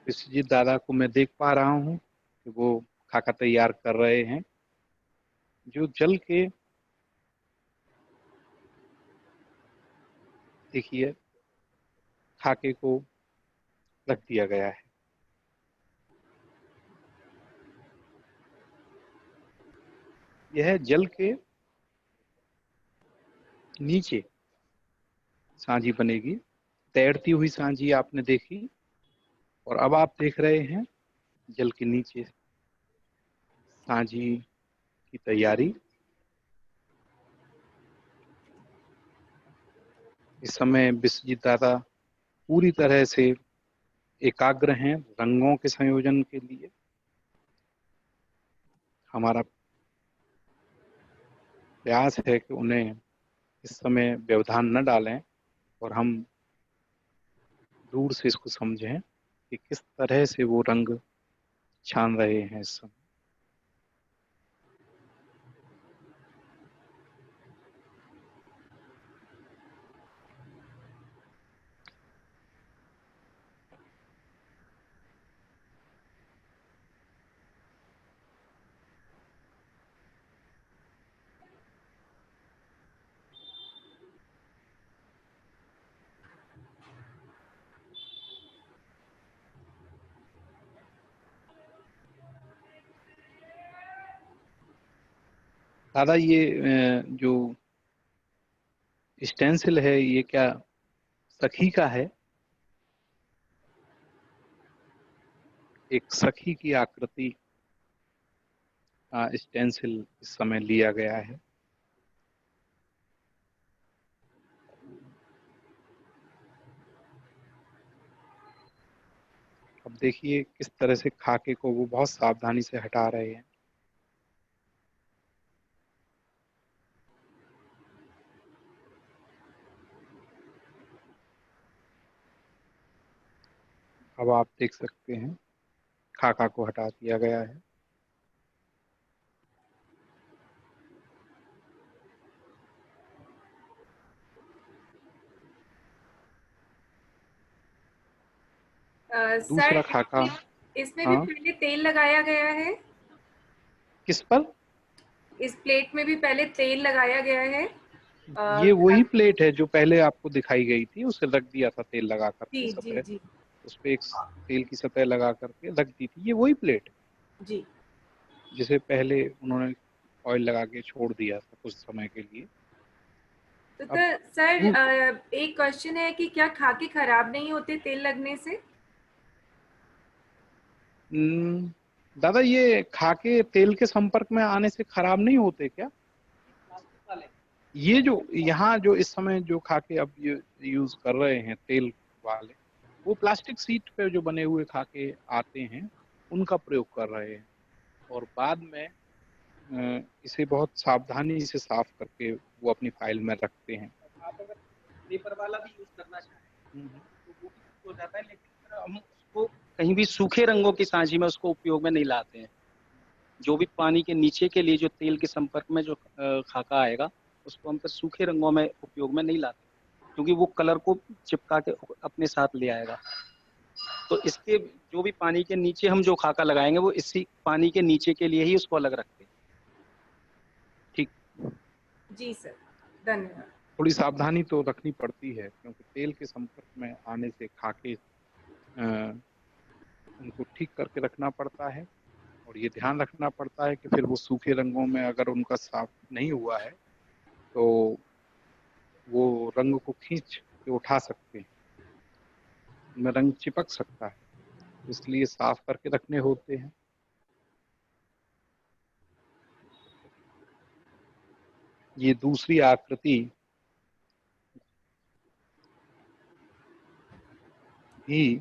A: विश्वजीत दादा को मैं देख पा रहा हूँ कि वो खाका तैयार कर रहे हैं, जो जल के, देखिए खाके को रख दिया गया है। यह जल के नीचे सांझी बनेगी। तैरती हुई सांझी आपने देखी, और अब आप देख रहे हैं जल के नीचे सांझी की तैयारी। इस समय विश्वजीत दादा पूरी तरह से एकाग्र हैं रंगों के संयोजन के लिए। हमारा प्रयास है कि उन्हें इस समय व्यवधान न डालें और हम दूर से इसको समझें कि किस तरह से वो रंग छान रहे हैं इस समय। दादा ये जो स्टेंसिल है ये क्या सखी का है? एक सखी की आकृति का स्टेंसिल इस समय लिया गया है। अब देखिए किस तरह से खाके को वो बहुत सावधानी से हटा रहे हैं। अब आप देख सकते हैं खाका को हटा दिया गया है। दूसरा
G: सर
A: खाका
G: इसमें भी
A: हाँ
G: पहले तेल लगाया गया है?
A: किस पर?
G: इस प्लेट में भी पहले तेल लगाया गया है?
A: ये वही प्लेट है जो पहले आपको दिखाई गई थी, उसे रख दिया था तेल लगा करके
G: जी जी
A: सतह,
G: जी
A: उस पे एक तेल की सतह लगा करके रख दी थी। ये वही प्लेट
G: जी।
A: जिसे पहले उन्होंने ऑयल लगा के छोड़ दिया था कुछ समय के लिए। अब
G: सर एक क्वेश्चन है कि क्या खाके खराब नहीं होते तेल लगने से?
A: दादा ये खाके तेल के संपर्क में आने से खराब नहीं होते क्या? ये जो यहाँ जो इस समय जो खाके अब ये यूज कर रहे हैं तेल वाले, वो प्लास्टिक सीट पे जो बने हुए खाके आते हैं उनका प्रयोग कर रहे हैं और बाद में इसे बहुत सावधानी से साफ करके वो अपनी फाइल में रखते हैं।
E: आप अगर पेपर वाला भी यूज करना चाहें तो वो भी हो जाता है, लेकिन हम उसको कहीं भी सूखे रंगों की साझी में उसको उपयोग में नहीं लाते हैं। जो भी पानी के नीचे के लिए जो तेल के संपर्क में जो खाका आएगा उसको हम फिर सूखे रंगों में उपयोग में नहीं लाते, क्योंकि वो कलर को चिपका के अपने साथ ले आएगा। तो इसके जो भी पानी के नीचे हम जो खाका लगाएंगे वो इसी पानी के नीचे के लिए ही उसको अलग रखते हैं।
A: ठीक
G: जी सर, धन्यवाद।
A: थोड़ी सावधानी तो रखनी पड़ती है क्योंकि तेल के संपर्क में आने से खाके उनको ठीक करके रखना पड़ता है और ये ध्यान रखना पड़ता है कि फिर वो सूखे रंगों में अगर उनका साफ नहीं हुआ है तो वो रंग को खींच के उठा सकते हैं, उनमें रंग चिपक सकता है, इसलिए साफ करके रखने होते हैं। ये दूसरी आकृति भी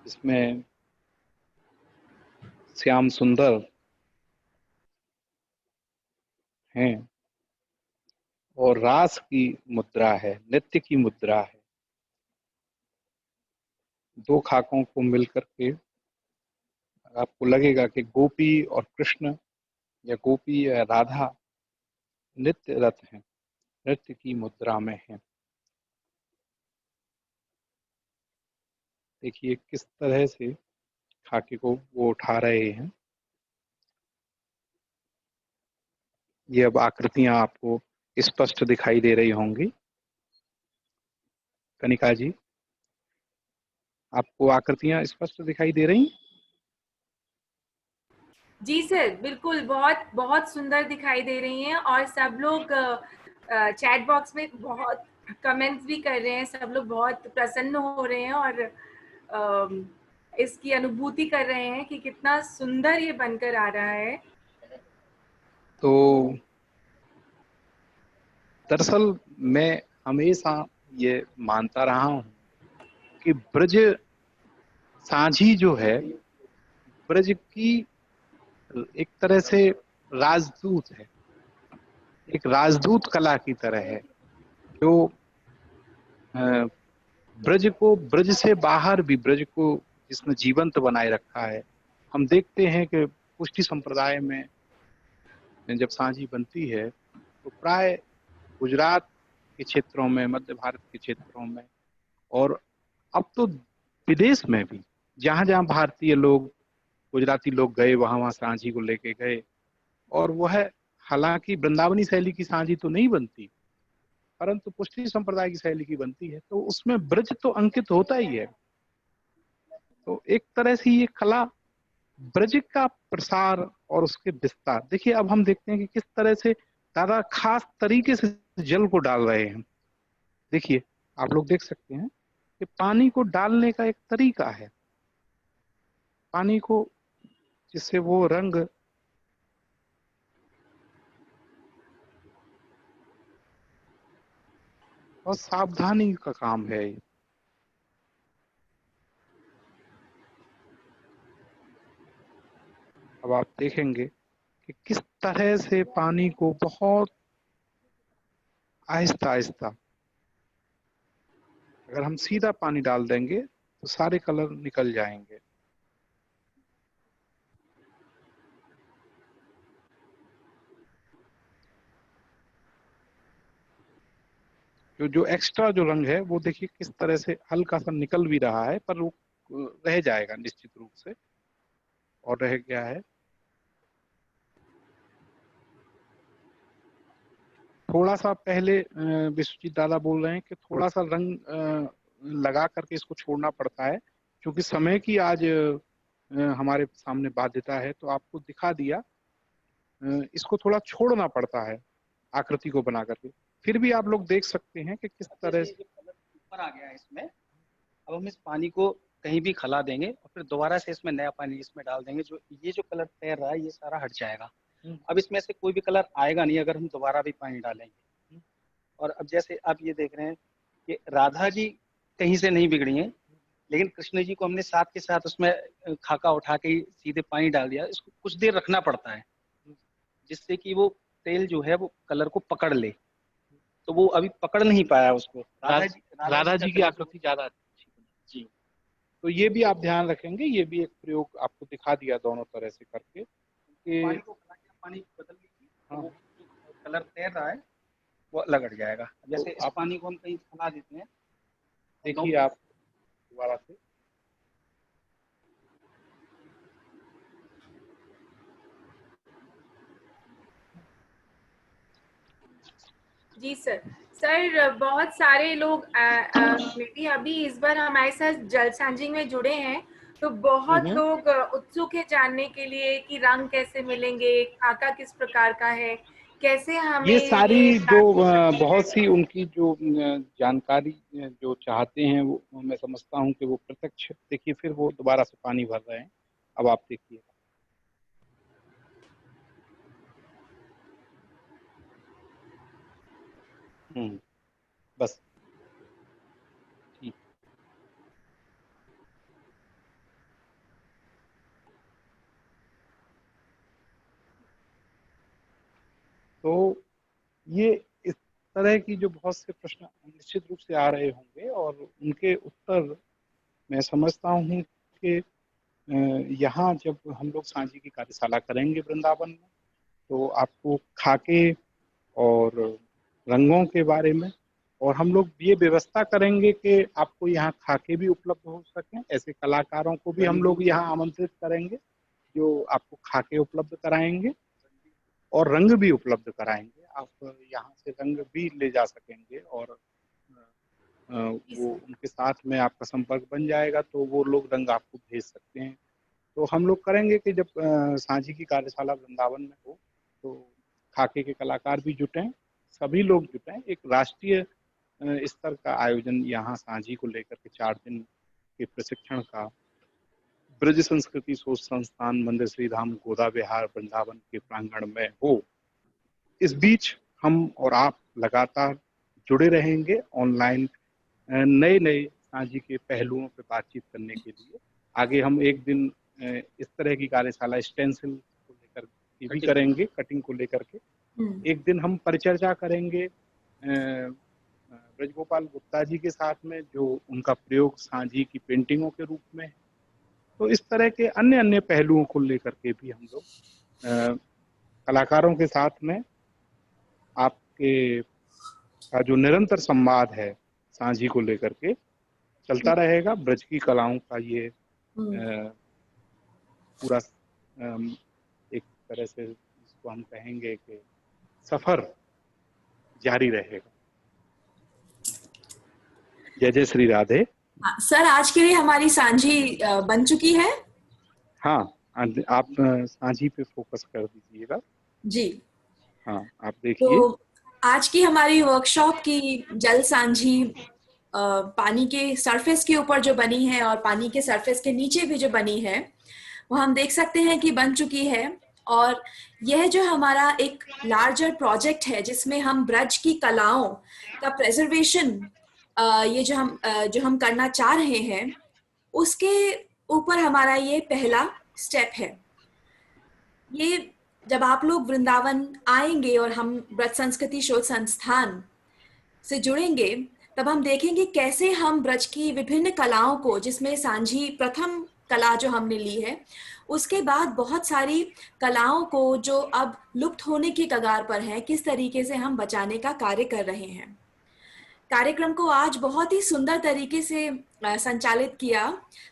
A: इसमें श्याम सुंदर हैं और रास की मुद्रा है, नृत्य की मुद्रा है। दो खाकों को मिलकर के आपको लगेगा कि गोपी और कृष्ण या गोपी या राधा नृत्यरत हैं, नृत्य की मुद्रा में हैं। देखिए किस तरह से खाके को वो उठा रहे हैं। ये अब आकृतियां आपको स्पष्ट दिखाई दे रही होंगी। कनिका जी, आपको आकृतियां स्पष्ट दिखाई दे रही?
G: जी सर, बिल्कुल बहुत बहुत सुंदर दिखाई दे रही हैं और सब लोग चैट बॉक्स में बहुत कमेंट्स भी कर रहे हैं। सब लोग बहुत प्रसन्न हो रहे हैं और इसकी अनुभूति कर रहे हैं कि कितना सुंदर ये बनकर आ रहा है।
A: तो दरअसल मैं हमेशा ये मानता रहा हूँ कि ब्रज साझी जो है ब्रज की एक तरह से राजदूत है, एक राजदूत कला की तरह है, जो अ, ब्रज को, ब्रज से बाहर भी ब्रज को जिसने जीवंत बनाए रखा है। हम देखते हैं कि पुष्टि संप्रदाय में जब सांझी बनती है तो प्राय गुजरात के क्षेत्रों में, मध्य भारत के क्षेत्रों में, और अब तो विदेश में भी जहां जहां भारतीय लोग, गुजराती लोग गए, वहां वहां सांझी को लेके गए। और वह हालांकि वृंदावनी शैली की सांझी तो नहीं बनती, परंतु पुष्टि संप्रदाय की शैली की बनती है, तो उसमें ब्रज तो अंकित होता ही है। तो एक तरह से ये कला ब्रज का प्रसार और उसके विस्तार। देखिए अब हम देखते हैं कि किस तरह से दादा खास तरीके से जल को डाल रहे हैं। देखिए आप लोग देख सकते हैं कि पानी को डालने का एक तरीका है, पानी को, जिससे वो रंग और सावधानी का काम है। अब आप देखेंगे कि किस तरह से पानी को बहुत आहिस्ता आहिस्ता, अगर हम सीधा पानी डाल देंगे तो सारे कलर निकल जाएंगे। जो जो एक्स्ट्रा जो रंग है वो देखिए किस तरह से हल्का सा निकल भी रहा है, पर वो रह जाएगा निश्चित रूप से। और रह गया है थोड़ा सा पहले, विश्वजीत दादा बोल रहे हैं कि थोड़ा सा रंग लगा करके इसको छोड़ना पड़ता है, क्योंकि समय की आज हमारे सामने बाध्यता है। तो आपको दिखा दिया, इसको थोड़ा छोड़ना पड़ता है आकृति को बना करके। फिर भी आप लोग देख सकते हैं कि किस तरह से
E: कलर ऊपर आ गया है इसमें। अब हम इस पानी को कहीं भी खला देंगे और फिर दोबारा से इसमें नया पानी इसमें डाल देंगे, जो ये जो कलर तैर रहा है ये सारा हट जाएगा। अब इसमें से कोई भी कलर आएगा नहीं अगर हम दोबारा भी पानी डालेंगे। और अब जैसे आप ये देख रहे हैं कि राधा जी कहीं से नहीं बिगड़ी हैं, लेकिन कृष्ण जी को हमने साथ के साथ उसमें खाका उठा के सीधे पानी डाल दिया। इसको कुछ देर रखना पड़ता है जिससे कि वो तेल जो है वो कलर को पकड़ ले। तो वो अभी पकड़ नहीं पाया उसको।
A: राधा जी की आकृति ज्यादा अच्छी बनी जी। तो ये भी आप ध्यान रखेंगे, ये भी एक प्रयोग आपको दिखा दिया दोनों तरह से करके कि
E: पानी को खला के पानी बदल लीजिए। हाँ। वो कलर तैर रहा है वो अलग हट जाएगा। जैसे तो इस पानी को हम कहीं खला देते हैं,
A: देखिए आप दोबारा से
G: जी सर। सर बहुत सारे लोग मेबी अभी इस बार हमारे साथ जल सांझी में जुड़े हैं, तो बहुत लोग उत्सुक है जानने के लिए कि रंग कैसे मिलेंगे, खाका किस प्रकार का है, कैसे हमें
A: ये सारी जो बहुत सी उनकी जो जानकारी जो चाहते हैं वो मैं समझता हूँ कि वो प्रत्यक्ष। देखिए फिर वो दोबारा से पानी भर रहे हैं, अब आप देखिए। बस ठीक। तो ये इस तरह की जो बहुत से प्रश्न निश्चित रूप से आ रहे होंगे और उनके उत्तर मैं समझता हूँ कि यहाँ जब हम लोग सांझी की कार्यशाला करेंगे वृंदावन में, तो आपको खाके और रंगों के बारे में, और हम लोग ये व्यवस्था करेंगे कि आपको यहाँ खाके भी उपलब्ध हो सकें। ऐसे कलाकारों को भी हम लोग यहाँ आमंत्रित करेंगे जो आपको खाके उपलब्ध कराएंगे और रंग भी उपलब्ध कराएंगे। आप यहाँ से रंग भी ले जा सकेंगे और वो उनके साथ में आपका संपर्क बन जाएगा, तो वो लोग रंग आपको भेज सकते हैं। तो हम लोग करेंगे कि जब सांझी की कार्यशाला वृंदावन में हो तो खाके के कलाकार भी जुटें, सभी लोग जुटें। एक राष्ट्रीय स्तर का आयोजन यहाँ सांझी को लेकर के 4 दिन के प्रशिक्षण का ब्रज संस्कृति शोध संस्थान मंदिर श्रीधाम गोदा विहार वृंदावन के प्रांगण में हो। इस बीच हम और आप लगातार जुड़े रहेंगे ऑनलाइन नए नए सांझी के पहलुओं पे बातचीत करने के लिए। आगे हम एक दिन इस तरह की कार्यशाला स्टेंसिल को लेकर के भी करेंगे, कटिंग को लेकर के। एक दिन हम परिचर्चा करेंगे ब्रजगोपाल गुप्ता जी के साथ में, जो उनका प्रयोग सांझी की पेंटिंगों के रूप में है। तो इस तरह के अन्य अन्य पहलुओं को लेकर के भी हम लोग कलाकारों के साथ में आपके का जो निरंतर संवाद है सांझी को लेकर के चलता रहेगा। ब्रज की कलाओं का ये पूरा एक तरह से इसको हम कहेंगे कि सफर जारी रहेगा। जय जय श्री राधे।
B: सर, आज के लिए हमारी सांझी बन चुकी है।
A: हाँ, आप सांझी पे फोकस कर दीजिएगा
B: जी।
A: हाँ, आप देखिए।
B: तो आज की हमारी वर्कशॉप की जल सांझी पानी के सरफेस के ऊपर जो बनी है और पानी के सरफेस के नीचे भी जो बनी है, वो हम देख सकते हैं कि बन चुकी है। और यह जो हमारा एक लार्जर प्रोजेक्ट है जिसमें हम ब्रज की कलाओं का प्रेजर्वेशन ये जो हम करना चाह रहे हैं, उसके ऊपर हमारा ये पहला स्टेप है। ये जब आप लोग वृंदावन आएंगे और हम ब्रज संस्कृति शोध संस्थान से जुड़ेंगे, तब हम देखेंगे कैसे हम ब्रज की विभिन्न कलाओं को, जिसमें सांझी प्रथम कला जो हमने ली है, उसके बाद बहुत सारी कलाओं को जो अब लुप्त होने की कगार पर है, किस तरीके से हम बचाने का कार्य कर रहे हैं। कार्यक्रम को आज बहुत ही सुंदर तरीके से संचालित किया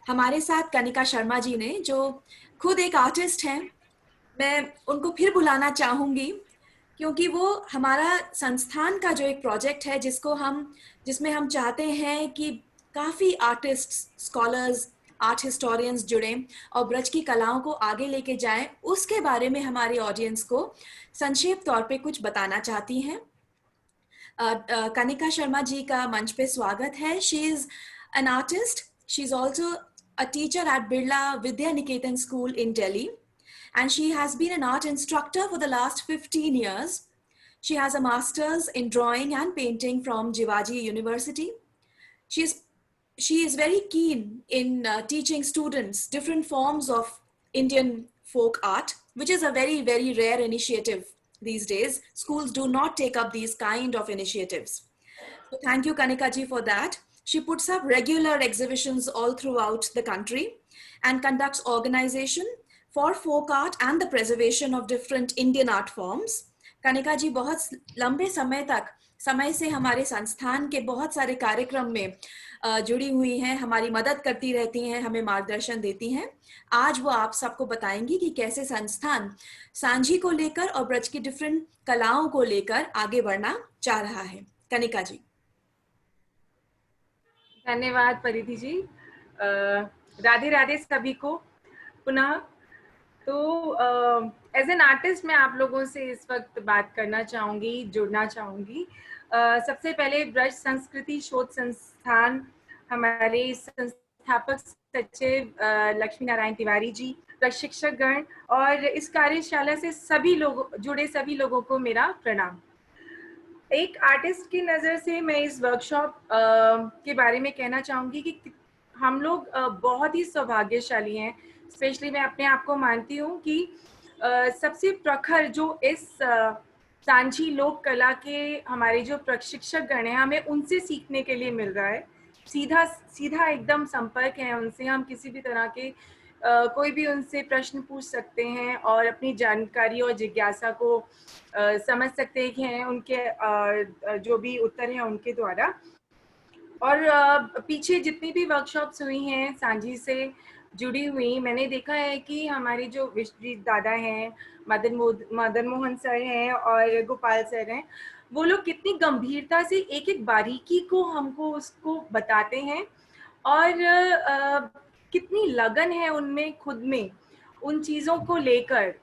B: हमारे साथ कनिका शर्मा जी ने, जो खुद एक आर्टिस्ट हैं। मैं उनको फिर बुलाना चाहूंगी क्योंकि वो हमारा संस्थान का जो एक प्रोजेक्ट है जिसमें हम चाहते हैं कि काफ़ी आर्टिस्ट्स, स्कॉलर्स, आर्ट हिस्टोरियंस जुड़ें और ब्रज की कलाओं को आगे लेके जाएं, उसके बारे में हमारी ऑडियंस को संक्षेप तौर पे कुछ बताना चाहती हैं। कनिका शर्मा जी का मंच पे स्वागत है। She is an artist, she is also a teacher at Birla Vidya Niketan school in Delhi, and she has been an art instructor for the last 15 years. She has a master's in drawing and painting from Jivaji University. She is very keen in teaching students different forms of Indian folk art, which is a very, very rare initiative these days. Schools do not take up these kind of initiatives. So thank you, Kanika ji, for that. She puts up regular exhibitions all throughout the country and conducts organization for folk art and the preservation of different Indian art forms. Kanika ji बहुत लंबे समय से हमारे संस्थान के बहुत सारे कार्यक्रम में जुड़ी हुई हैं, हमारी मदद करती रहती हैं, हमें मार्गदर्शन देती हैं। आज वो आप सबको बताएंगी कि कैसे संस्थान सांझी को लेकर और ब्रज की डिफरेंट कलाओं को लेकर आगे बढ़ना चाह रहा है। कनिका जी।
G: धन्यवाद परिधि जी। राधे राधे सभी को पुनः। तो एज एन आर्टिस्ट मैं आप लोगों से इस वक्त बात करना चाहूँगी, जुड़ना चाहूँगी। सबसे पहले ब्रज संस्कृति शोध संस्थान, हमारे संस्थापक सचिव लक्ष्मी नारायण तिवारी जी, प्रशिक्षक गण और इस कार्यशाला से जुड़े सभी लोगों को मेरा प्रणाम। एक आर्टिस्ट की नज़र से मैं इस वर्कशॉप के बारे में कहना चाहूँगी कि हम लोग बहुत ही सौभाग्यशाली हैं। स्पेशली मैं अपने आप को मानती हूँ कि सबसे प्रखर जो इस सांझी लोक कला के हमारे जो प्रशिक्षक गण हैं, हमें उनसे सीखने के लिए मिल रहा है। सीधा एकदम संपर्क है उनसे। हम किसी भी तरह के कोई भी उनसे प्रश्न पूछ सकते हैं और अपनी जानकारी और जिज्ञासा को समझ सकते हैं उनके जो भी उत्तर हैं उनके द्वारा। और पीछे जितनी भी वर्कशॉप्स हुई हैं सांझी से जुड़ी हुई, मैंने देखा है कि हमारे जो विश्वजीत दादा हैं, मदन मोहन सर हैं और गोपाल सर हैं, वो लोग कितनी गंभीरता से एक एक बारीकी को हमको उसको बताते हैं और कितनी लगन है उनमें खुद में उन चीज़ों को लेकर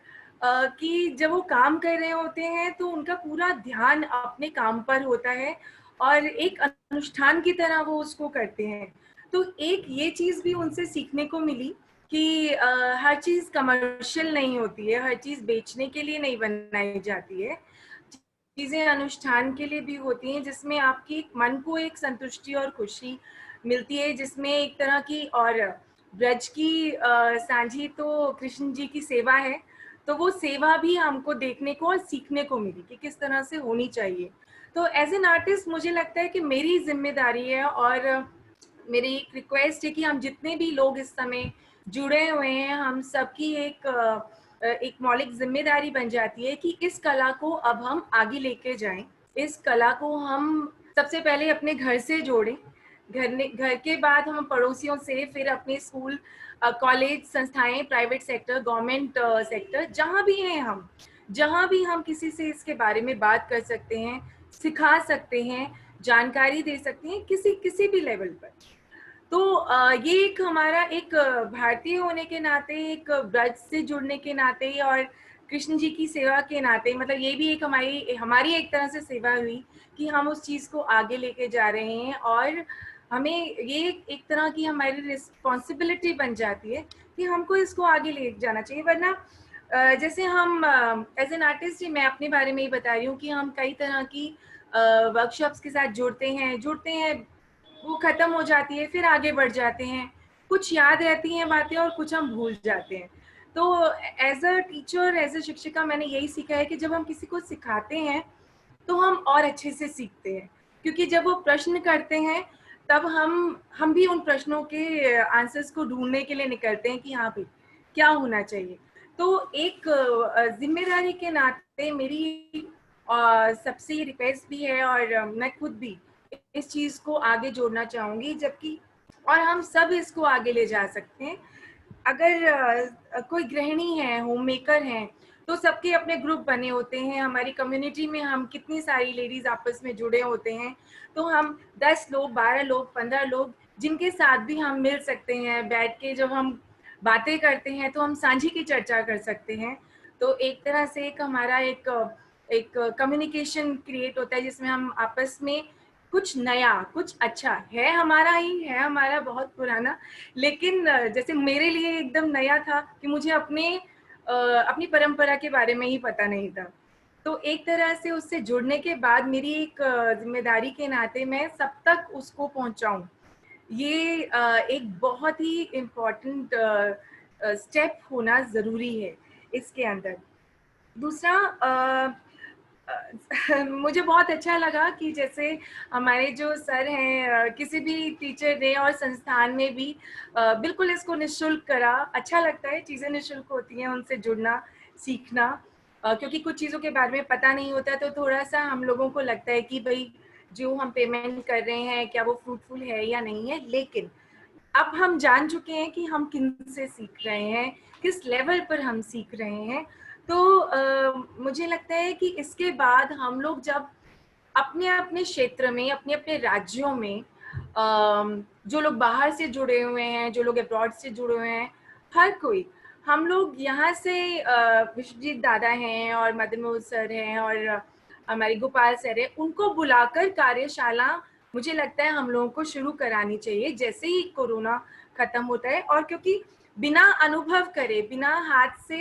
G: कि जब वो काम कर रहे होते हैं तो उनका पूरा ध्यान अपने काम पर होता है और एक अनुष्ठान की तरह वो उसको करते हैं। तो एक ये चीज़ भी उनसे सीखने को मिली कि हर चीज़ कमर्शियल नहीं होती है, हर चीज़ बेचने के लिए नहीं बनाई जाती है। चीजें अनुष्ठान के लिए भी होती हैं, जिसमें आपकी मन को एक संतुष्टि और खुशी मिलती है, जिसमें एक तरह की, और ब्रज की सांझी तो कृष्ण जी की सेवा है, तो वो सेवा भी हमको देखने को और सीखने को मिली कि किस तरह से होनी चाहिए। तो एज एन आर्टिस्ट मुझे लगता है कि मेरी जिम्मेदारी है और मेरी एक रिक्वेस्ट है कि हम जितने भी लोग इस समय जुड़े हुए हैं, हम सबकी एक मौलिक जिम्मेदारी बन जाती है कि इस कला को अब हम आगे लेके जाएं। इस कला को हम सबसे पहले अपने घर से जोड़ें, घर के बाद हम पड़ोसियों से, फिर अपने स्कूल, कॉलेज, संस्थाएं, प्राइवेट सेक्टर, गवर्नमेंट सेक्टर, जहां भी हम किसी से इसके बारे में बात कर सकते हैं, सिखा सकते हैं, जानकारी दे सकते हैं किसी भी लेवल पर। तो ये एक हमारा एक भारतीय होने के नाते, एक ब्रज से जुड़ने के नाते और कृष्ण जी की सेवा के नाते, मतलब ये भी एक हमारी एक तरह से सेवा हुई कि हम उस चीज को आगे लेके जा रहे हैं, और हमें ये एक तरह की हमारी रिस्पॉन्सिबिलिटी बन जाती है कि हमको इसको आगे ले जाना चाहिए। वरना जैसे हम एज एन आर्टिस्ट, मैं अपने बारे में ही बता रही हूँ कि हम कई तरह की वर्कशॉप्स के साथ जुड़ते हैं, वो खत्म हो जाती है, फिर आगे बढ़ जाते हैं, कुछ याद रहती हैं बातें और कुछ हम भूल जाते हैं। तो as a teacher, as a शिक्षिका, मैंने यही सीखा है कि जब हम किसी को सिखाते हैं तो हम और अच्छे से सीखते हैं, क्योंकि जब वो प्रश्न करते हैं तब हम भी उन प्रश्नों के आंसर्स को ढूंढने के लिए निकलते हैं कि हाँ भाई क्या होना चाहिए। तो एक जिम्मेदारी के नाते मेरी सबसे रिक्वेस्ट भी है, और मैं खुद भी इस चीज को आगे जोड़ना चाहूंगी, जबकि और हम सब इसको आगे ले जा सकते हैं। अगर कोई गृहिणी है, होम मेकर है, तो सबके अपने ग्रुप बने होते हैं। हमारी कम्युनिटी में हम कितनी सारी लेडीज आपस में जुड़े होते हैं, तो हम 10 लोग, 12 लोग, 15 लोग, जिनके साथ भी हम मिल सकते हैं, बैठ के जब हम बातें करते हैं तो हम सांझी की चर्चा कर सकते हैं। तो एक तरह से एक हमारा एक कम्युनिकेशन क्रिएट होता है, जिसमें हम आपस में कुछ नया, कुछ अच्छा है, हमारा बहुत पुराना, लेकिन जैसे मेरे लिए एकदम नया था कि मुझे अपनी परंपरा के बारे में ही पता नहीं था। तो एक तरह से उससे जुड़ने के बाद मेरी एक जिम्मेदारी के नाते मैं सब तक उसको पहुंचाऊं, ये एक बहुत ही इम्पोर्टेंट स्टेप होना जरूरी है इसके अंदर। दूसरा, मुझे बहुत अच्छा लगा कि जैसे हमारे जो सर हैं, किसी भी टीचर ने और संस्थान में भी बिल्कुल इसको निःशुल्क करा। अच्छा लगता है, चीज़ें निःशुल्क होती हैं, उनसे जुड़ना, सीखना, क्योंकि कुछ चीज़ों के बारे में पता नहीं होता, तो थोड़ा सा हम लोगों को लगता है कि भाई जो हम पेमेंट कर रहे हैं क्या वो फ्रूटफुल है या नहीं है। लेकिन अब हम जान चुके हैं कि हम किन से सीख रहे हैं, किस लेवल पर हम सीख रहे हैं। तो मुझे लगता है कि इसके बाद हम लोग जब अपने अपने क्षेत्र में, अपने अपने राज्यों में, जो लोग बाहर से जुड़े हुए हैं, जो लोग अब्रॉड से जुड़े हुए हैं, हर कोई, हम लोग यहाँ से विश्वजीत दादा हैं और मदन मोहन सर हैं और हमारे गोपाल सर हैं, उनको बुलाकर कार्यशाला मुझे लगता है हम लोगों को शुरू करानी चाहिए जैसे ही कोरोना खत्म होता है। और क्योंकि बिना अनुभव करे, बिना हाथ से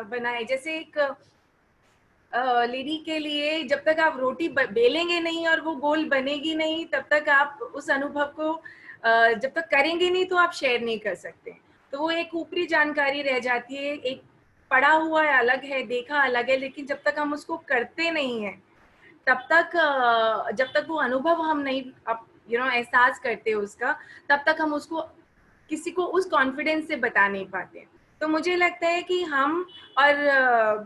G: बनाए, जैसे एक लेडी के लिए जब तक आप रोटी बेलेंगे नहीं और वो गोल बनेगी नहीं, तब तक आप उस अनुभव को जब तक करेंगे नहीं तो आप शेयर नहीं कर सकते। तो वो एक ऊपरी जानकारी रह जाती है, एक पढ़ा हुआ अलग है, देखा अलग है, लेकिन जब तक हम उसको करते नहीं हैं, तब तक जब तक वो अनुभव हम नहीं एहसास करते उसका, तब तक हम उसको किसी को उस कॉन्फिडेंस से बता नहीं पाते। तो मुझे लगता है कि हम और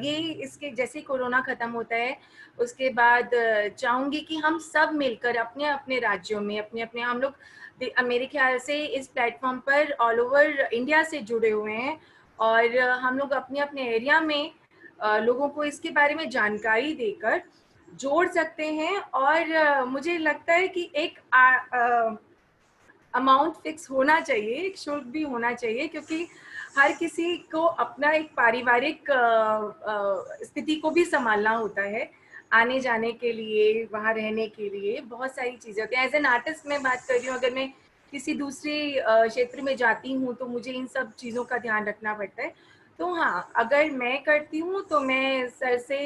G: ये इसके जैसे कोरोना खत्म होता है उसके बाद चाहूंगी कि हम सब मिलकर अपने अपने राज्यों में, अपने अपने, हम लोग मेरे ख्याल से इस प्लेटफॉर्म पर ऑल ओवर इंडिया से जुड़े हुए हैं और हम लोग अपने अपने एरिया में लोगों को इसके बारे में जानकारी देकर जोड़ सकते हैं। और मुझे लगता है कि एक अमाउंट फिक्स होना चाहिए, एक शुल्क भी होना चाहिए, क्योंकि हर किसी को अपना एक पारिवारिक स्थिति को भी संभालना होता है, आने जाने के लिए, वहाँ रहने के लिए बहुत सारी चीज़ें होती हैं। एज एन आर्टिस्ट मैं बात कर रही हूँ, अगर मैं किसी दूसरे क्षेत्र में जाती हूँ तो मुझे इन सब चीज़ों का ध्यान रखना पड़ता है। तो हाँ, अगर मैं करती हूँ तो मैं सर से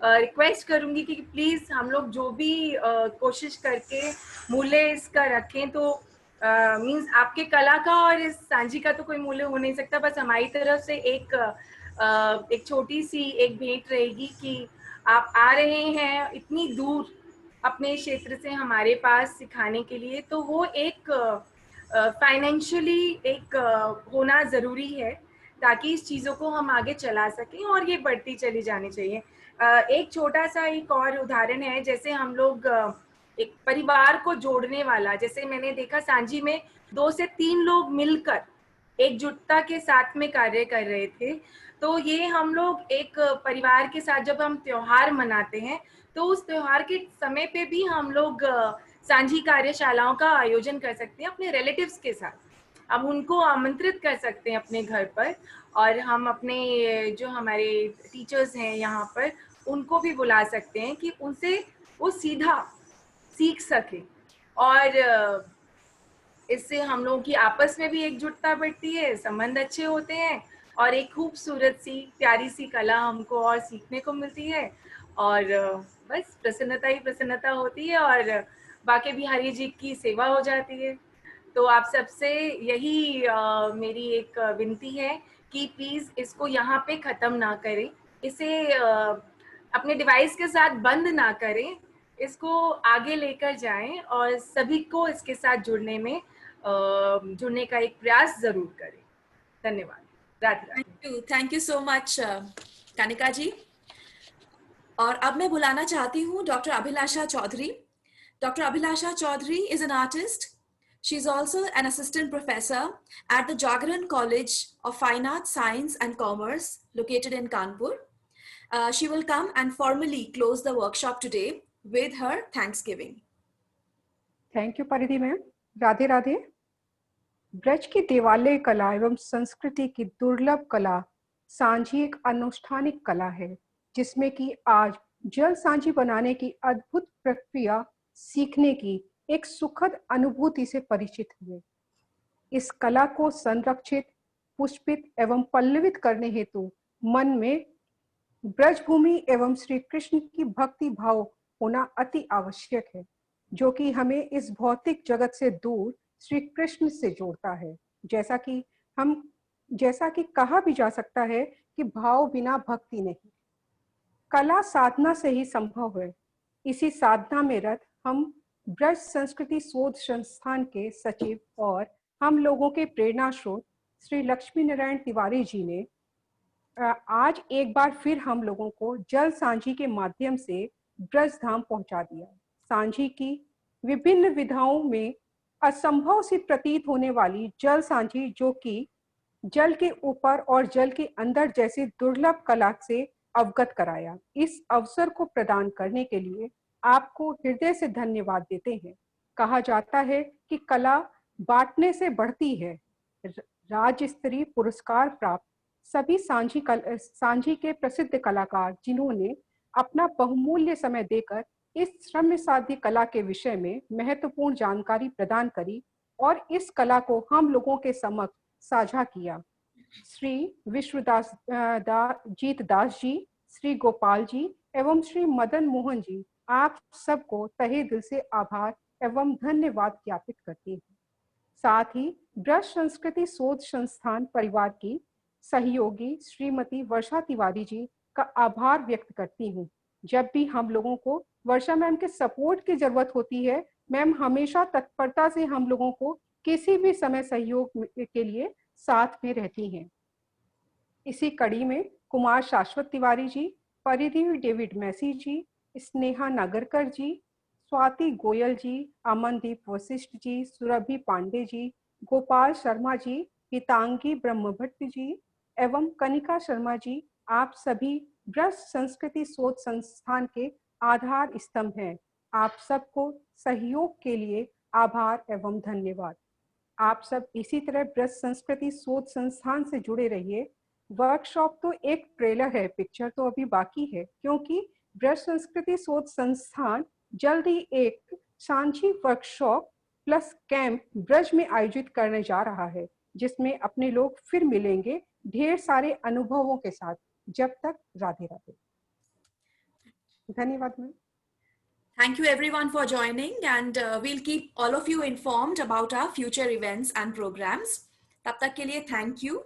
G: रिक्वेस्ट करूंगी कि प्लीज हम लोग जो भी कोशिश करके मूल्य इसका रखें, तो मींस आपके कला का और इस सांझी का तो कोई मूल्य हो नहीं सकता, बस हमारी तरफ से एक छोटी सी एक भेंट रहेगी कि आप आ रहे हैं इतनी दूर अपने क्षेत्र से हमारे पास सिखाने के लिए, तो वो एक फाइनेंशियली एक होना ज़रूरी है ताकि इस चीज़ों को हम आगे चला सकें और ये बढ़ती चली जानी चाहिए। एक छोटा सा एक और उदाहरण है, जैसे हम लोग एक परिवार को जोड़ने वाला, जैसे मैंने देखा सांझी में 2 से 3 लोग मिलकर एकजुटता के साथ में कार्य कर रहे थे, तो ये हम लोग एक परिवार के साथ जब हम त्योहार मनाते हैं तो उस त्योहार के समय पे भी हम लोग सांझी कार्यशालाओं का आयोजन कर सकते हैं अपने रिलेटिव्स के साथ। हम उनको आमंत्रित कर सकते हैं अपने घर पर, और हम अपने जो हमारे टीचर्स हैं यहाँ पर उनको भी बुला सकते हैं कि उनसे वो सीधा सीख सके, और इससे हम लोगों की आपस में भी एकजुटता बढ़ती है, संबंध अच्छे होते हैं और एक खूबसूरत सी प्यारी सी कला हमको और सीखने को मिलती है, और बस प्रसन्नता ही प्रसन्नता होती है और बाकी बिहारी जी की सेवा हो जाती है। तो आप सबसे यही मेरी एक विनती है कि प्लीज इसको यहाँ पे खत्म ना करें, इसे अपने डिवाइस के साथ बंद ना करें, इसको आगे लेकर जाएं और सभी को इसके साथ जुड़ने का एक प्रयास जरूर करें। धन्यवाद। Radhe Radhe.
B: Thank you so much Kanika ji. और अब मैं बुलाना चाहती हूँ doctor Abhilasha Chaudhary. Doctor Abhilasha Chaudhary is an artist. She is also an assistant professor at the Jagran College of Fine Arts, Science and Commerce located in Kanpur. She will come and formally close the workshop today with her Thanksgiving.
H: Thank you परिधि ma'am. Radhe Radhe. Braj की देवालय कला एवं संस्कृति की दुर्लभ कला सांझी एक अनुष्ठानिक कला है, जिसमें कि आज जल सांझी बनाने की अद्भुत प्रक्रिया सीखने की एक सुखद अनुभूति से परिचित हुए। इस कला को संरक्षित, पुष्पित एवं पल्लवित करने हेतु मन में ब्रजभूमि एवं श्री कृष्ण की भक्ति भाव होना अति आवश्यक है, जो कि हमें इस भौतिक जगत से दूर श्री कृष्ण से जोड़ता है। जैसा कि कहा भी जा सकता है कि भाव बिना भक्ति नहीं। कला साधना से ही संभव है। इसी साधना में रत हम ब्रज संस्कृति शोध संस्थान के सचिव और हम लोगों के प्रेरणा स्रोत श्री लक्ष्मी नारायण तिवारी जी ने आज एक बार फिर हम लोगों को जल सांझी के माध्यम से ब्रज धाम पहुंचा दिया। सांझी की विभिन्न विधाओं में असंभव सी प्रतीत होने वाली जल सांझी, जो कि जल के ऊपर और जल के अंदर जैसी दुर्लभ कला से अवगत कराया। इस अवसर को प्रदान करने के लिए आपको हृदय से धन्यवाद देते हैं। कहा जाता है कि कला बांटने से बढ़ती है। राज्य स्तरीय पुरस्कार प्राप्त सभी सांझी के प्रसिद्ध कलाकार, जिन्होंने अपना बहुमूल्य समय देकर इस श्रम साध्य कला के विषय में महत्वपूर्ण जानकारी प्रदान करी और इस कला को हम लोगों के समक्ष साझा किया। श्री विश्वदास जीत दास जी, श्री गोपाल जी एवं श्री मदन मोहन जी, आप सबको तहे दिल से आभार एवं धन्यवाद ज्ञापित करती हूँ। साथ ही ब्रज संस्कृति शोध संस्थान परिवार की सहयोगी श्रीमती वर्षा तिवारी जी का आभार व्यक्त करती हूँ। जब भी हम लोगों को वर्षा मैम के सपोर्ट की जरूरत होती है, मैम हमेशा तत्परता से हम लोगों को किसी भी समय सहयोग के लिए साथ में रहती हैं। इसी कड़ी में कुमार शाश्वत तिवारी जी, परिधि डेविड मैसी जी, स्नेहा नागरकर जी, स्वाति गोयल जी, अमनदीप वशिष्ठ जी, सुरभि पांडे जी, गोपाल शर्मा जी, हितांगी ब्रह्मभट्ट जी एवं कनिका शर्मा जी, आप सभी ब्रज संस्कृति शोध संस्थान के आधार स्तंभ हैं। आप सबको सहयोग के लिए आभार एवं धन्यवाद। आप सब इसी तरह ब्रज संस्कृति शोध संस्थान से जुड़े रहिए। वर्कशॉप तो एक ट्रेलर है, पिक्चर तो अभी बाकी है, क्योंकि ब्रज संस्कृति शोध संस्थान जल्द ही एक सांझी वर्कशॉप प्लस कैंप ब्रज में आयोजित करने जा रहा है, जिसमें अपने लोग फिर मिलेंगे ढेर सारे अनुभवों के साथ। जब तक राधे राधे। धन्यवाद ma'am.
B: Thank you everyone for joining, and we'll keep all of you informed about our future events and programs. तब तक के लिए thank you.